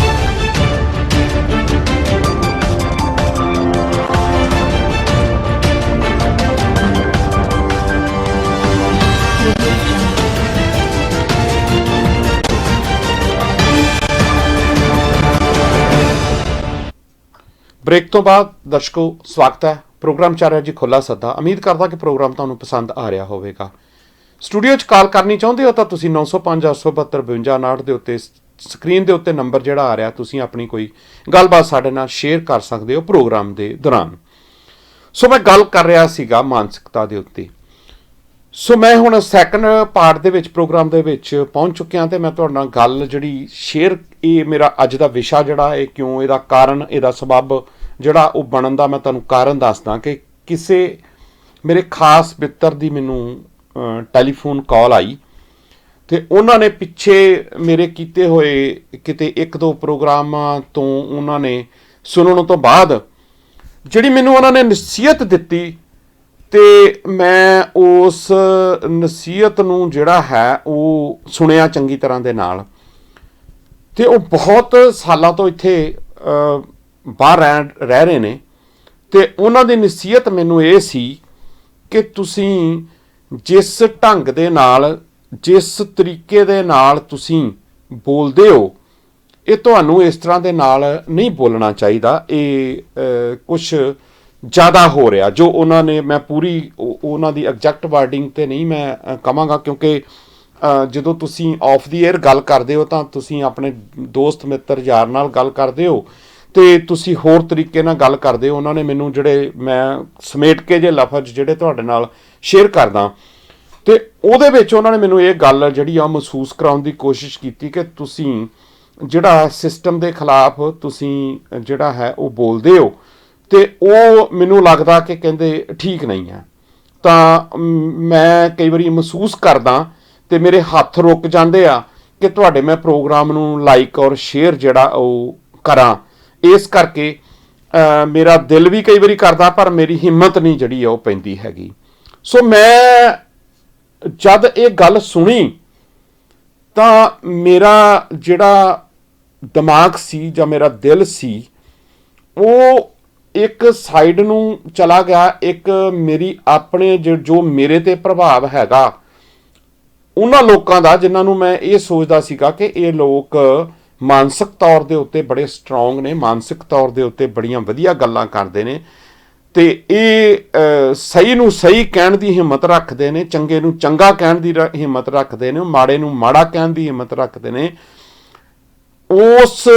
ਬ੍ਰੇਕ ਤੋਂ ਬਾਅਦ ਦਰਸ਼ਕੋ ਸਵਾਗਤ ਹੈ। ਪ੍ਰੋਗਰਾਮ ਚੱਲ ਰਿਹਾ ਜੀ ਖੁੱਲਾ ਸੱਦਾ। ਉਮੀਦ ਕਰਦਾ ਕਿ ਪ੍ਰੋਗਰਾਮ ਤੁਹਾਨੂੰ ਪਸੰਦ ਆ ਰਿਹਾ ਹੋਵੇਗਾ। ਸਟੂਡੀਓ 'ਚ ਕਾਲ ਕਰਨੀ ਚਾਹੁੰਦੇ ਹੋ ਤਾਂ ਤੁਸੀਂ 905 872 5259 ਦੇ ਉੱਤੇ ਸਕਰੀਨ ਦੇ ਉੱਤੇ ਨੰਬਰ ਜਿਹੜਾ ਆ ਰਿਹਾ, ਤੁਸੀਂ ਆਪਣੀ ਕੋਈ ਗੱਲਬਾਤ ਸਾਡੇ ਨਾਲ ਸ਼ੇਅਰ ਕਰ ਸਕਦੇ ਹੋ ਪ੍ਰੋਗਰਾਮ ਦੇ ਦੌਰਾਨ। ਸੋ ਮੈਂ ਗੱਲ ਕਰ ਰਿਹਾ ਸੀਗਾ ਮਾਨਸਿਕਤਾ ਦੇ ਉੱਤੇ। ਸੋ ਮੈਂ ਹੁਣ ਸੈਕੰਡ ਪਾਰਟ ਦੇ ਵਿੱਚ ਪ੍ਰੋਗਰਾਮ ਦੇ ਵਿੱਚ ਪਹੁੰਚ ਚੁੱਕਿਆ, ਤੇ ਮੈਂ ਤੁਹਾਡੇ ਨਾਲ ਗੱਲ ਜਿਹੜੀ ਸ਼ੇਅਰ, ਇਹ ਮੇਰਾ ਅੱਜ ਦਾ ਵਿਸ਼ਾ ਜਿਹੜਾ ਇਹ ਕਿਉਂ, ਇਹਦਾ ਕਾਰਨ, ਇਹਦਾ ਸਬੱਬ ਜਿਹੜਾ ਉਹ ਬਣਨ ਦਾ ਮੈਂ ਤੁਹਾਨੂੰ ਕਾਰਨ ਦੱਸਦਾ ਕਿ ਕਿਸੇ ਮੇਰੇ ਖਾਸ ਮਿੱਤਰ ਦੀ ਮੈਨੂੰ ਟੈਲੀਫੋਨ ਕਾਲ ਆਈ, ਤੇ ਉਹਨਾਂ ਨੇ ਪਿੱਛੇ ਮੇਰੇ ਕੀਤੇ ਹੋਏ ਕਿਤੇ ਇੱਕ ਦੋ ਪ੍ਰੋਗਰਾਮਾਂ ਤੋਂ ਉਹਨਾਂ ਨੇ ਸੁਣਨ ਤੋਂ ਬਾਅਦ ਜਿਹੜੀ ਮੈਨੂੰ ਉਹਨਾਂ ਨੇ ਨਸੀਹਤ ਦਿੱਤੀ, ਤੇ ਮੈਂ ਉਸ ਨਸੀਹਤ ਨੂੰ ਜਿਹੜਾ ਹੈ ਉਹ ਸੁਣਿਆ ਚੰਗੀ ਤਰ੍ਹਾਂ ਦੇ ਨਾਲ। ਤੇ ਉਹ ਬਹੁਤ ਸਾਲਾਂ ਤੋਂ ਇੱਥੇ ਬਾਹਰ ਰਹਿ ਰਹੇ ਨੇ, ਤੇ ਉਹਨਾਂ ਦੀ ਨਸੀਹਤ ਮੈਨੂੰ ਇਹ ਸੀ ਕਿ ਤੁਸੀਂ ਜਿਸ ਢੰਗ ਦੇ ਨਾਲ, ਜਿਸ ਤਰੀਕੇ ਦੇ ਨਾਲ ਤੁਸੀਂ ਬੋਲਦੇ ਹੋ, ਇਹ ਤੁਹਾਨੂੰ ਇਸ ਤਰ੍ਹਾਂ ਦੇ ਨਾਲ ਨਹੀਂ ਬੋਲਣਾ ਚਾਹੀਦਾ। ਇਹ ਕੁਛ ਜ਼ਿਆਦਾ ਹੋ ਰਿਹਾ ਜੋ ਉਹਨਾਂ ਨੇ, ਮੈਂ ਪੂਰੀ ਉਹਨਾਂ ਦੀ ਐਗਜ਼ੈਕਟ ਵਰਡਿੰਗ ਤੇ ਨਹੀਂ ਮੈਂ ਕਹਾਂਗਾ, ਕਿਉਂਕਿ ਜਦੋਂ ਤੁਸੀਂ ਆਫ ਦੀ 에ਅਰ ਗੱਲ ਕਰਦੇ ਹੋ ਤਾਂ ਤੁਸੀਂ ਆਪਣੇ ਦੋਸਤ ਮਿੱਤਰ ਯਾਰ ਨਾਲ ਗੱਲ ਕਰਦੇ ਹੋ ਤੇ ਤੁਸੀਂ ਹੋਰ ਤਰੀਕੇ ਨਾਲ ਗੱਲ ਕਰਦੇ ਹੋ। ਉਹਨਾਂ ਨੇ ਮੈਨੂੰ ਜਿਹੜੇ ਮੈਂ ਸਮੇਟ ਕੇ ਜੇ ਲਫ਼ਜ਼ ਜਿਹੜੇ ਤੁਹਾਡੇ ਨਾਲ ਸ਼ੇਅਰ ਕਰਦਾ, ਤੇ ਉਹਦੇ ਵਿੱਚ ਉਹਨਾਂ ਨੇ ਮੈਨੂੰ ਇਹ ਗੱਲ ਜਿਹੜੀ ਆ ਮਹਿਸੂਸ ਕਰਾਉਣ ਦੀ ਕੋਸ਼ਿਸ਼ ਕੀਤੀ ਕਿ ਤੁਸੀਂ ਜਿਹੜਾ ਸਿਸਟਮ ਦੇ ਖਿਲਾਫ ਤੁਸੀਂ ਜਿਹੜਾ ਹੈ ਉਹ ਬੋਲਦੇ ਹੋ, ਤੇ ਉਹ ਮੈਨੂੰ ਲੱਗਦਾ ਕਿ ਕਹਿੰਦੇ ਠੀਕ ਨਹੀਂ ਹੈ। ਤਾਂ ਮੈਂ ਕਈ ਵਾਰੀ ਮਹਿਸੂਸ ਕਰਦਾ ਤੇ ਮੇਰੇ ਹੱਥ ਰੁਕ ਜਾਂਦੇ ਆ ਕਿ ਤੁਹਾਡੇ ਮੈਂ ਪ੍ਰੋਗਰਾਮ ਨੂੰ ਲਾਈਕ ਔਰ ਸ਼ੇਅਰ ਜਿਹੜਾ ਉਹ ਕਰਾਂ। ਇਸ ਕਰਕੇ ਮੇਰਾ ਦਿਲ ਵੀ ਕਈ ਵਾਰੀ ਕਰਦਾ, ਪਰ ਮੇਰੀ ਹਿੰਮਤ ਨਹੀਂ ਜਿਹੜੀ ਉਹ ਪੈਂਦੀ ਹੈਗੀ। ਸੋ ਮੈਂ ਜਦ ਇਹ ਗੱਲ ਸੁਣੀ ਤਾਂ ਮੇਰਾ ਜਿਹੜਾ ਦਿਮਾਗ ਸੀ ਜਾਂ ਮੇਰਾ ਦਿਲ ਸੀ ਉਹ ਇੱਕ ਸਾਈਡ ਨੂੰ ਚਲਾ ਗਿਆ। ਇੱਕ ਮੇਰੀ ਆਪਣੇ ਜੋ ਮੇਰੇ ਤੇ ਪ੍ਰਭਾਵ ਹੈਗਾ ਉਹਨਾਂ ਲੋਕਾਂ ਦਾ ਜਿਨ੍ਹਾਂ ਨੂੰ ਮੈਂ ਇਹ ਸੋਚਦਾ ਸੀਗਾ ਕਿ ਇਹ ਲੋਕ ਮਾਨਸਿਕ ਤੌਰ ਦੇ ਉੱਤੇ ਬੜੇ ਸਟਰੋਂਗ ਨੇ, ਮਾਨਸਿਕ ਤੌਰ ਦੇ ਉੱਤੇ ਬੜੀਆਂ ਵਧੀਆ ਗੱਲਾਂ ਕਰਦੇ ਨੇ ਤੇ ਇਹ ਸਹੀ ਨੂੰ ਸਹੀ ਕਹਿਣ ਦੀ ਹਿੰਮਤ ਰੱਖਦੇ ਨੇ, ਚੰਗੇ ਨੂੰ ਚੰਗਾ ਕਹਿਣ ਦੀ ਹਿੰਮਤ ਰੱਖਦੇ ਨੇ, ਮਾੜੇ ਨੂੰ ਮਾੜਾ ਕਹਿਣ ਦੀ ਹਿੰਮਤ ਰੱਖਦੇ ਨੇ। ਉਸ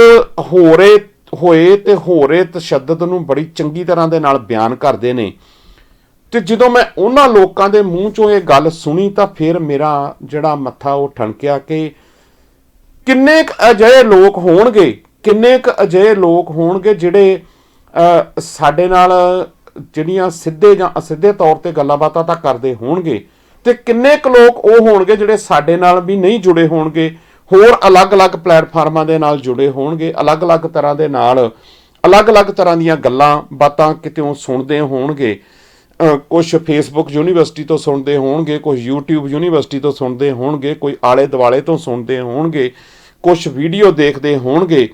ਹੋਰੇ ਤਸ਼ੱਦਦ ਨੂੰ ਬੜੀ ਚੰਗੀ ਤਰ੍ਹਾਂ ਦੇ ਨਾਲ ਬਿਆਨ ਕਰਦੇ ਨੇ। ਤੇ ਜਦੋਂ ਮੈਂ ਉਹਨਾਂ ਲੋਕਾਂ ਦੇ ਮੂੰਹ ਚੋਂ ਇਹ ਗੱਲ ਸੁਣੀ ਤਾਂ ਫਿਰ ਮੇਰਾ ਜਿਹੜਾ ਮੱਥਾ ਉਹ ਠਣਕਿਆ ਕਿ ਕਿੰਨੇ ਕੁ ਅਜਿਹੇ ਲੋਕ ਹੋਣਗੇ ਜਿਹੜੇ ਸਾਡੇ ਨਾਲ ਜਿਹੜੀਆਂ ਸਿੱਧੇ ਜਾਂ ਅਸਿੱਧੇ ਤੌਰ ਤੇ ਗੱਲਾਂ ਬਾਤਾਂ ਤਾਂ ਕਰਦੇ ਹੋਣਗੇ ਤੇ ਕਿੰਨੇ ਕੁ ਲੋਕ ਉਹ ਹੋਣਗੇ ਜਿਹੜੇ ਸਾਡੇ ਨਾਲ ਵੀ ਨਹੀਂ ਜੁੜੇ ਹੋਣਗੇ, ਹੋਰ ਅਲੱਗ-ਅਲੱਗ ਪਲੇਟਫਾਰਮਾਂ ਦੇ ਨਾਲ ਜੁੜੇ ਹੋਣਗੇ, ਅਲੱਗ-ਅਲੱਗ ਤਰ੍ਹਾਂ ਦੇ ਨਾਲ ਅਲੱਗ-ਅਲੱਗ ਤਰ੍ਹਾਂ ਦੀਆਂ ਗੱਲਾਂ ਬਾਤਾਂ ਕਿਤੇੋਂ ਸੁਣਦੇ ਹੋਣਗੇ। ਕੁਛ ਫੇਸਬੁੱਕ ਯੂਨੀਵਰਸਿਟੀ ਤੋਂ ਸੁਣਦੇ ਹੋਣਗੇ, ਕੁਛ YouTube ਯੂਨੀਵਰਸਿਟੀ ਤੋਂ ਸੁਣਦੇ ਹੋਣਗੇ, ਕੋਈ ਆਲੇ ਦੁਆਲੇ ਤੋਂ ਸੁਣਦੇ ਹੋਣਗੇ, ਕੁਛ ਵੀਡੀਓ ਦੇਖਦੇ ਹੋਣਗੇ।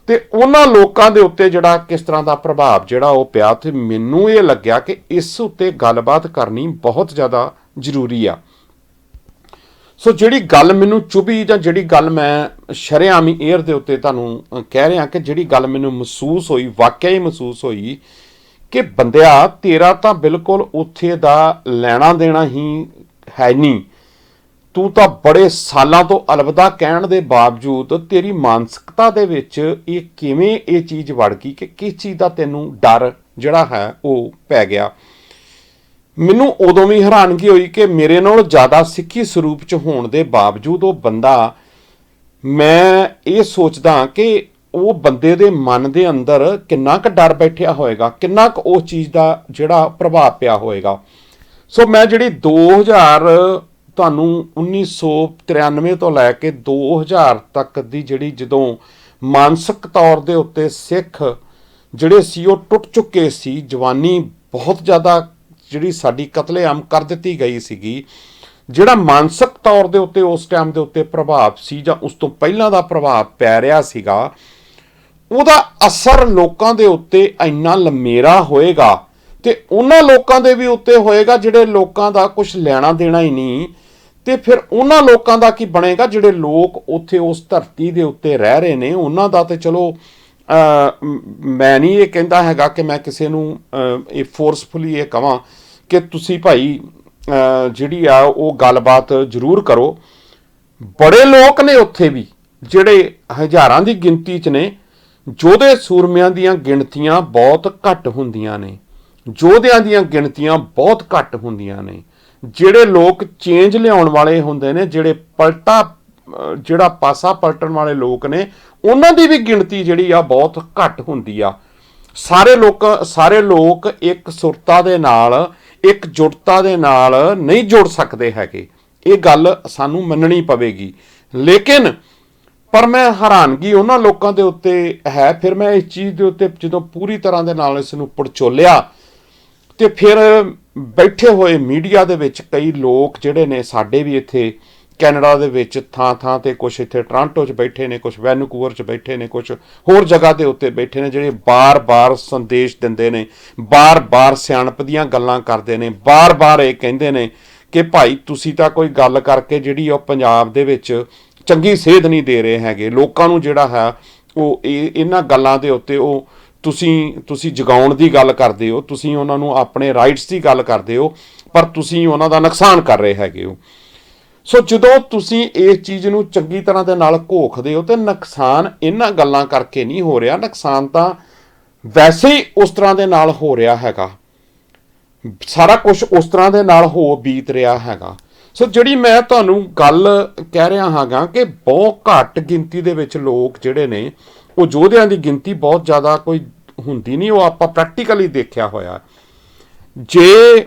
ਤੇ ਉਹਨਾਂ ਲੋਕਾਂ ਦੇ ਉੱਤੇ ਜਿਹੜਾ ਕਿਸ ਤਰ੍ਹਾਂ ਦਾ ਪ੍ਰਭਾਵ ਜਿਹੜਾ ਉਹ ਪਿਆ, ਤੇ ਮੈਨੂੰ ਇਹ ਲੱਗਿਆ ਕਿ ਇਸ ਉੱਤੇ ਗੱਲਬਾਤ ਕਰਨੀ ਬਹੁਤ ਜ਼ਿਆਦਾ ਜ਼ਰੂਰੀ ਆ। ਸੋ ਜਿਹੜੀ ਗੱਲ ਮੈਨੂੰ ਚੁਭੀ ਜਾਂ ਜਿਹੜੀ ਗੱਲ ਮੈਂ ਸ਼ਰੇਆਮੀ ਏਅਰ ਦੇ ਉੱਤੇ ਤੁਹਾਨੂੰ ਕਹਿ ਰਿਹਾ ਕਿ ਜਿਹੜੀ ਗੱਲ ਮੈਨੂੰ ਮਹਿਸੂਸ ਹੋਈ, ਵਾਕਿਆ ਹੀ ਮਹਿਸੂਸ ਹੋਈ ਕਿ ਬੰਦਿਆ ਤੇਰਾ ਤਾਂ ਬਿਲਕੁਲ ਉੱਥੇ ਦਾ ਲੈਣਾ ਦੇਣਾ ਹੀ ਹੈ ਨਹੀਂ। ਤੂੰ ਤਾਂ ਬੜੇ ਸਾਲਾਂ ਤੋਂ ਅਲਵਿਦਾ ਕਹਿਣ ਦੇ ਬਾਵਜੂਦ ਤੇਰੀ ਮਾਨਸਿਕਤਾ ਦੇ ਵਿੱਚ ਇਹ ਕਿਵੇਂ ਇਹ ਚੀਜ਼ ਵੜ ਗਈ ਕਿ ਕਿਸ ਚੀਜ਼ ਦਾ ਤੈਨੂੰ ਡਰ ਜਿਹੜਾ ਹੈ ਉਹ ਪੈ ਗਿਆ। ਮੈਨੂੰ ਉਦੋਂ ਵੀ ਹੈਰਾਨਗੀ ਹੋਈ ਕਿ ਮੇਰੇ ਨਾਲੋਂ ਜ਼ਿਆਦਾ ਸਿੱਖੀ ਸਰੂਪ 'ਚ ਹੋਣ ਦੇ ਬਾਵਜੂਦ ਉਹ ਬੰਦਾ, ਮੈਂ ਇਹ ਸੋਚਦਾ ਕਿ ਉਹ ਬੰਦੇ ਦੇ ਮਨ ਦੇ ਅੰਦਰ ਕਿੰਨਾ ਕੁ ਡਰ ਬੈਠਿਆ ਹੋਏਗਾ, ਕਿੰਨਾ ਕੁ ਉਸ ਚੀਜ਼ ਦਾ ਜਿਹੜਾ ਪ੍ਰਭਾਵ ਪਿਆ ਹੋਏਗਾ। ਸੋ ਮੈਂ ਜਿਹੜੀ 1993 ਤੋਂ ਲੈ ਕੇ 2000 ਤੱਕ ਦੀ ਜਿਹੜੀ ਜਦੋਂ ਮਾਨਸਿਕ ਤੌਰ ਦੇ ਉੱਤੇ ਸਿੱਖ ਜਿਹੜੇ ਸੀ ਉਹ ਟੁੱਟ ਚੁੱਕੇ ਸੀ, ਜਵਾਨੀ ਬਹੁਤ ਜ਼ਿਆਦਾ ਜਿਹੜੀ ਸਾਡੀ ਕਤਲੇਆਮ ਕਰ ਦਿੱਤੀ ਗਈ ਸੀਗੀ, ਜਿਹੜਾ ਮਾਨਸਿਕ ਤੌਰ ਦੇ ਉੱਤੇ ਉਸ ਟਾਈਮ ਦੇ ਉੱਤੇ ਪ੍ਰਭਾਵ ਸੀ ਜਾਂ ਉਸ ਤੋਂ ਪਹਿਲਾਂ ਦਾ ਪ੍ਰਭਾਵ ਪੈ ਰਿਹਾ ਸੀਗਾ, ਉਹਦਾ ਅਸਰ ਲੋਕਾਂ ਦੇ ਉੱਤੇ ਇੰਨਾ ਲੰਮੇਰਾ ਹੋਏਗਾ ਤੇ ਉਹਨਾਂ ਲੋਕਾਂ ਦੇ ਵੀ ਉੱਤੇ ਹੋਏਗਾ ਜਿਹੜੇ ਲੋਕਾਂ ਦਾ ਕੁਝ ਲੈਣਾ ਦੇਣਾ ਹੀ ਨਹੀਂ। ਤੇ ਫਿਰ ਉਹਨਾਂ ਲੋਕਾਂ ਦਾ ਕੀ ਬਣੇਗਾ ਜਿਹੜੇ ਲੋਕ ਉੱਥੇ ਉਸ ਧਰਤੀ ਦੇ ਉੱਤੇ ਰਹਿ ਰਹੇ ਨੇ। ਉਹਨਾਂ ਦਾ ਤੇ ਚਲੋ ਮੈਂ ਨਹੀਂ ਇਹ ਕਹਿੰਦਾ ਹੈਗਾ ਕਿ ਮੈਂ ਕਿਸੇ ਨੂੰ ਇਹ ਫੋਰਸਫੁਲੀ ਇਹ ਕਹਾਂ ਕਿ ਤੁਸੀਂ ਭਾਈ ਜਿਹੜੀ ਆ ਉਹ ਗੱਲਬਾਤ ਜ਼ਰੂਰ ਕਰੋ। ਬੜੇ ਲੋਕ ਨੇ ਉੱਥੇ ਵੀ ਜਿਹੜੇ ਹਜ਼ਾਰਾਂ ਦੀ ਗਿਣਤੀ 'ਚ ਨੇ। ਯੋਧੇ ਸੂਰਮਿਆਂ ਦੀਆਂ ਗਿਣਤੀਆਂ ਬਹੁਤ ਘੱਟ ਹੁੰਦੀਆਂ ਨੇ, ਯੋਧਿਆਂ ਦੀਆਂ ਗਿਣਤੀਆਂ ਬਹੁਤ ਘੱਟ ਹੁੰਦੀਆਂ ਨੇ। ਜਿਹੜੇ ਲੋਕ ਚੇਂਜ ਲਿਆਉਣ ਵਾਲੇ ਹੁੰਦੇ ਨੇ, ਜਿਹੜੇ ਜਿਹੜਾ ਪਾਸਾ ਪਲਟਣ ਵਾਲੇ ਲੋਕ ਨੇ, ਉਹਨਾਂ ਦੀ ਵੀ ਗਿਣਤੀ ਜਿਹੜੀ ਆ ਬਹੁਤ ਘੱਟ ਹੁੰਦੀ ਆ। ਸਾਰੇ ਲੋਕ ਇੱਕ ਸੁਰਤਾ ਦੇ ਨਾਲ, ਇੱਕ ਜੁੜਤਾ ਦੇ ਨਾਲ ਨਹੀਂ ਜੁੜ ਸਕਦੇ ਹੈਗੇ। ਇਹ ਗੱਲ ਸਾਨੂੰ ਮੰਨਣੀ ਪਵੇਗੀ। ਲੇਕਿਨ ਪਰ ਮੈਂ ਹੈਰਾਨਗੀ ਉਹਨਾਂ ਲੋਕਾਂ ਦੇ ਉੱਤੇ ਹੈ। ਫਿਰ ਮੈਂ ਇਸ ਚੀਜ਼ ਦੇ ਉੱਤੇ ਜਦੋਂ ਪੂਰੀ ਤਰ੍ਹਾਂ ਦੇ ਨਾਲ ਇਸ ਨੂੰ ਪੜਚੋਲਿਆ ਤੇ ਫਿਰ ਬੈਠੇ ਹੋਏ ਮੀਡੀਆ ਦੇ ਵਿੱਚ ਕਈ ਲੋਕ ਜਿਹੜੇ ਨੇ, ਸਾਡੇ ਵੀ ਇੱਥੇ ਕੈਨੇਡਾ ਦੇ ਵਿੱਚ ਥਾਂ ਤੇ, ਕੁਛ ਇੱਥੇ ਟੋਰਾਂਟੋ 'ਚ ਬੈਠੇ ਨੇ, ਕੁਛ ਵੈਨਕੂਵਰ 'ਚ ਬੈਠੇ ਨੇ, ਕੁਛ ਹੋਰ ਜਗ੍ਹਾ ਦੇ ਉੱਤੇ ਬੈਠੇ ਨੇ, ਜਿਹੜੇ ਬਾਰ-ਬਾਰ ਸੰਦੇਸ਼ ਦਿੰਦੇ ਨੇ, ਬਾਰ-ਬਾਰ ਸਿਆਣਪ ਦੀਆਂ ਗੱਲਾਂ ਕਰਦੇ ਨੇ, ਬਾਰ-ਬਾਰ ਇਹ ਕਹਿੰਦੇ ਨੇ ਕਿ ਭਾਈ ਤੁਸੀਂ ਤਾਂ ਕੋਈ ਗੱਲ ਕਰਕੇ ਜਿਹੜੀ ਉਹ ਪੰਜਾਬ ਦੇ ਵਿੱਚ ਚੰਗੀ ਸੇਧ ਨਹੀਂ ਦੇ ਰਹੇ ਹੈਗੇ। ਲੋਕਾਂ ਨੂੰ ਜਿਹੜਾ ਹੈ ਉਹ ਇਹਨਾਂ ਗੱਲਾਂ ਦੇ ਉੱਤੇ ਉਹ ਤੁਸੀਂ ਜਗਾਉਣ ਦੀ ਗੱਲ ਕਰਦੇ ਹੋ, ਤੁਸੀਂ ਉਹਨਾਂ ਨੂੰ ਆਪਣੇ ਰਾਈਟਸ ਦੀ ਗੱਲ ਕਰਦੇ ਹੋ, ਪਰ ਤੁਸੀਂ ਉਹਨਾਂ ਦਾ ਨੁਕਸਾਨ ਕਰ ਰਹੇ ਹੈਗੇ ਹੋ। ਸੋ ਜਦੋਂ ਤੁਸੀਂ ਇਸ ਚੀਜ਼ ਨੂੰ ਚੰਗੀ ਤਰ੍ਹਾਂ ਦੇ ਨਾਲ ਘੋਖਦੇ ਹੋ ਤੇ ਨੁਕਸਾਨ ਇਹਨਾਂ ਗੱਲਾਂ ਕਰਕੇ ਨਹੀਂ ਹੋ ਰਿਹਾ, ਨੁਕਸਾਨ ਤਾਂ ਵੈਸੇ ਹੀ ਉਸ ਤਰ੍ਹਾਂ ਦੇ ਨਾਲ ਹੋ ਰਿਹਾ ਹੈਗਾ। ਸਾਰਾ ਕੁਝ ਉਸ ਤਰ੍ਹਾਂ ਦੇ ਨਾਲ ਬੀਤ ਰਿਹਾ ਹੈਗਾ। ਸੋ ਜਿਹੜੀ ਮੈਂ ਤੁਹਾਨੂੰ ਗੱਲ ਕਹਿ ਰਿਹਾ ਹਾਂਗਾ ਕਿ ਬਹੁਤ ਘੱਟ ਗਿਣਤੀ ਦੇ ਵਿੱਚ ਲੋਕ ਜਿਹੜੇ ਨੇ, ਉਹ ਯੋਧਿਆਂ ਦੀ ਗਿਣਤੀ ਬਹੁਤ ਜ਼ਿਆਦਾ ਕੋਈ ਹੁੰਦੀ ਨਹੀਂ। ਉਹ ਆਪਾਂ ਪ੍ਰੈਕਟੀਕਲੀ ਦੇਖਿਆ ਹੋਇਆ। ਜੇ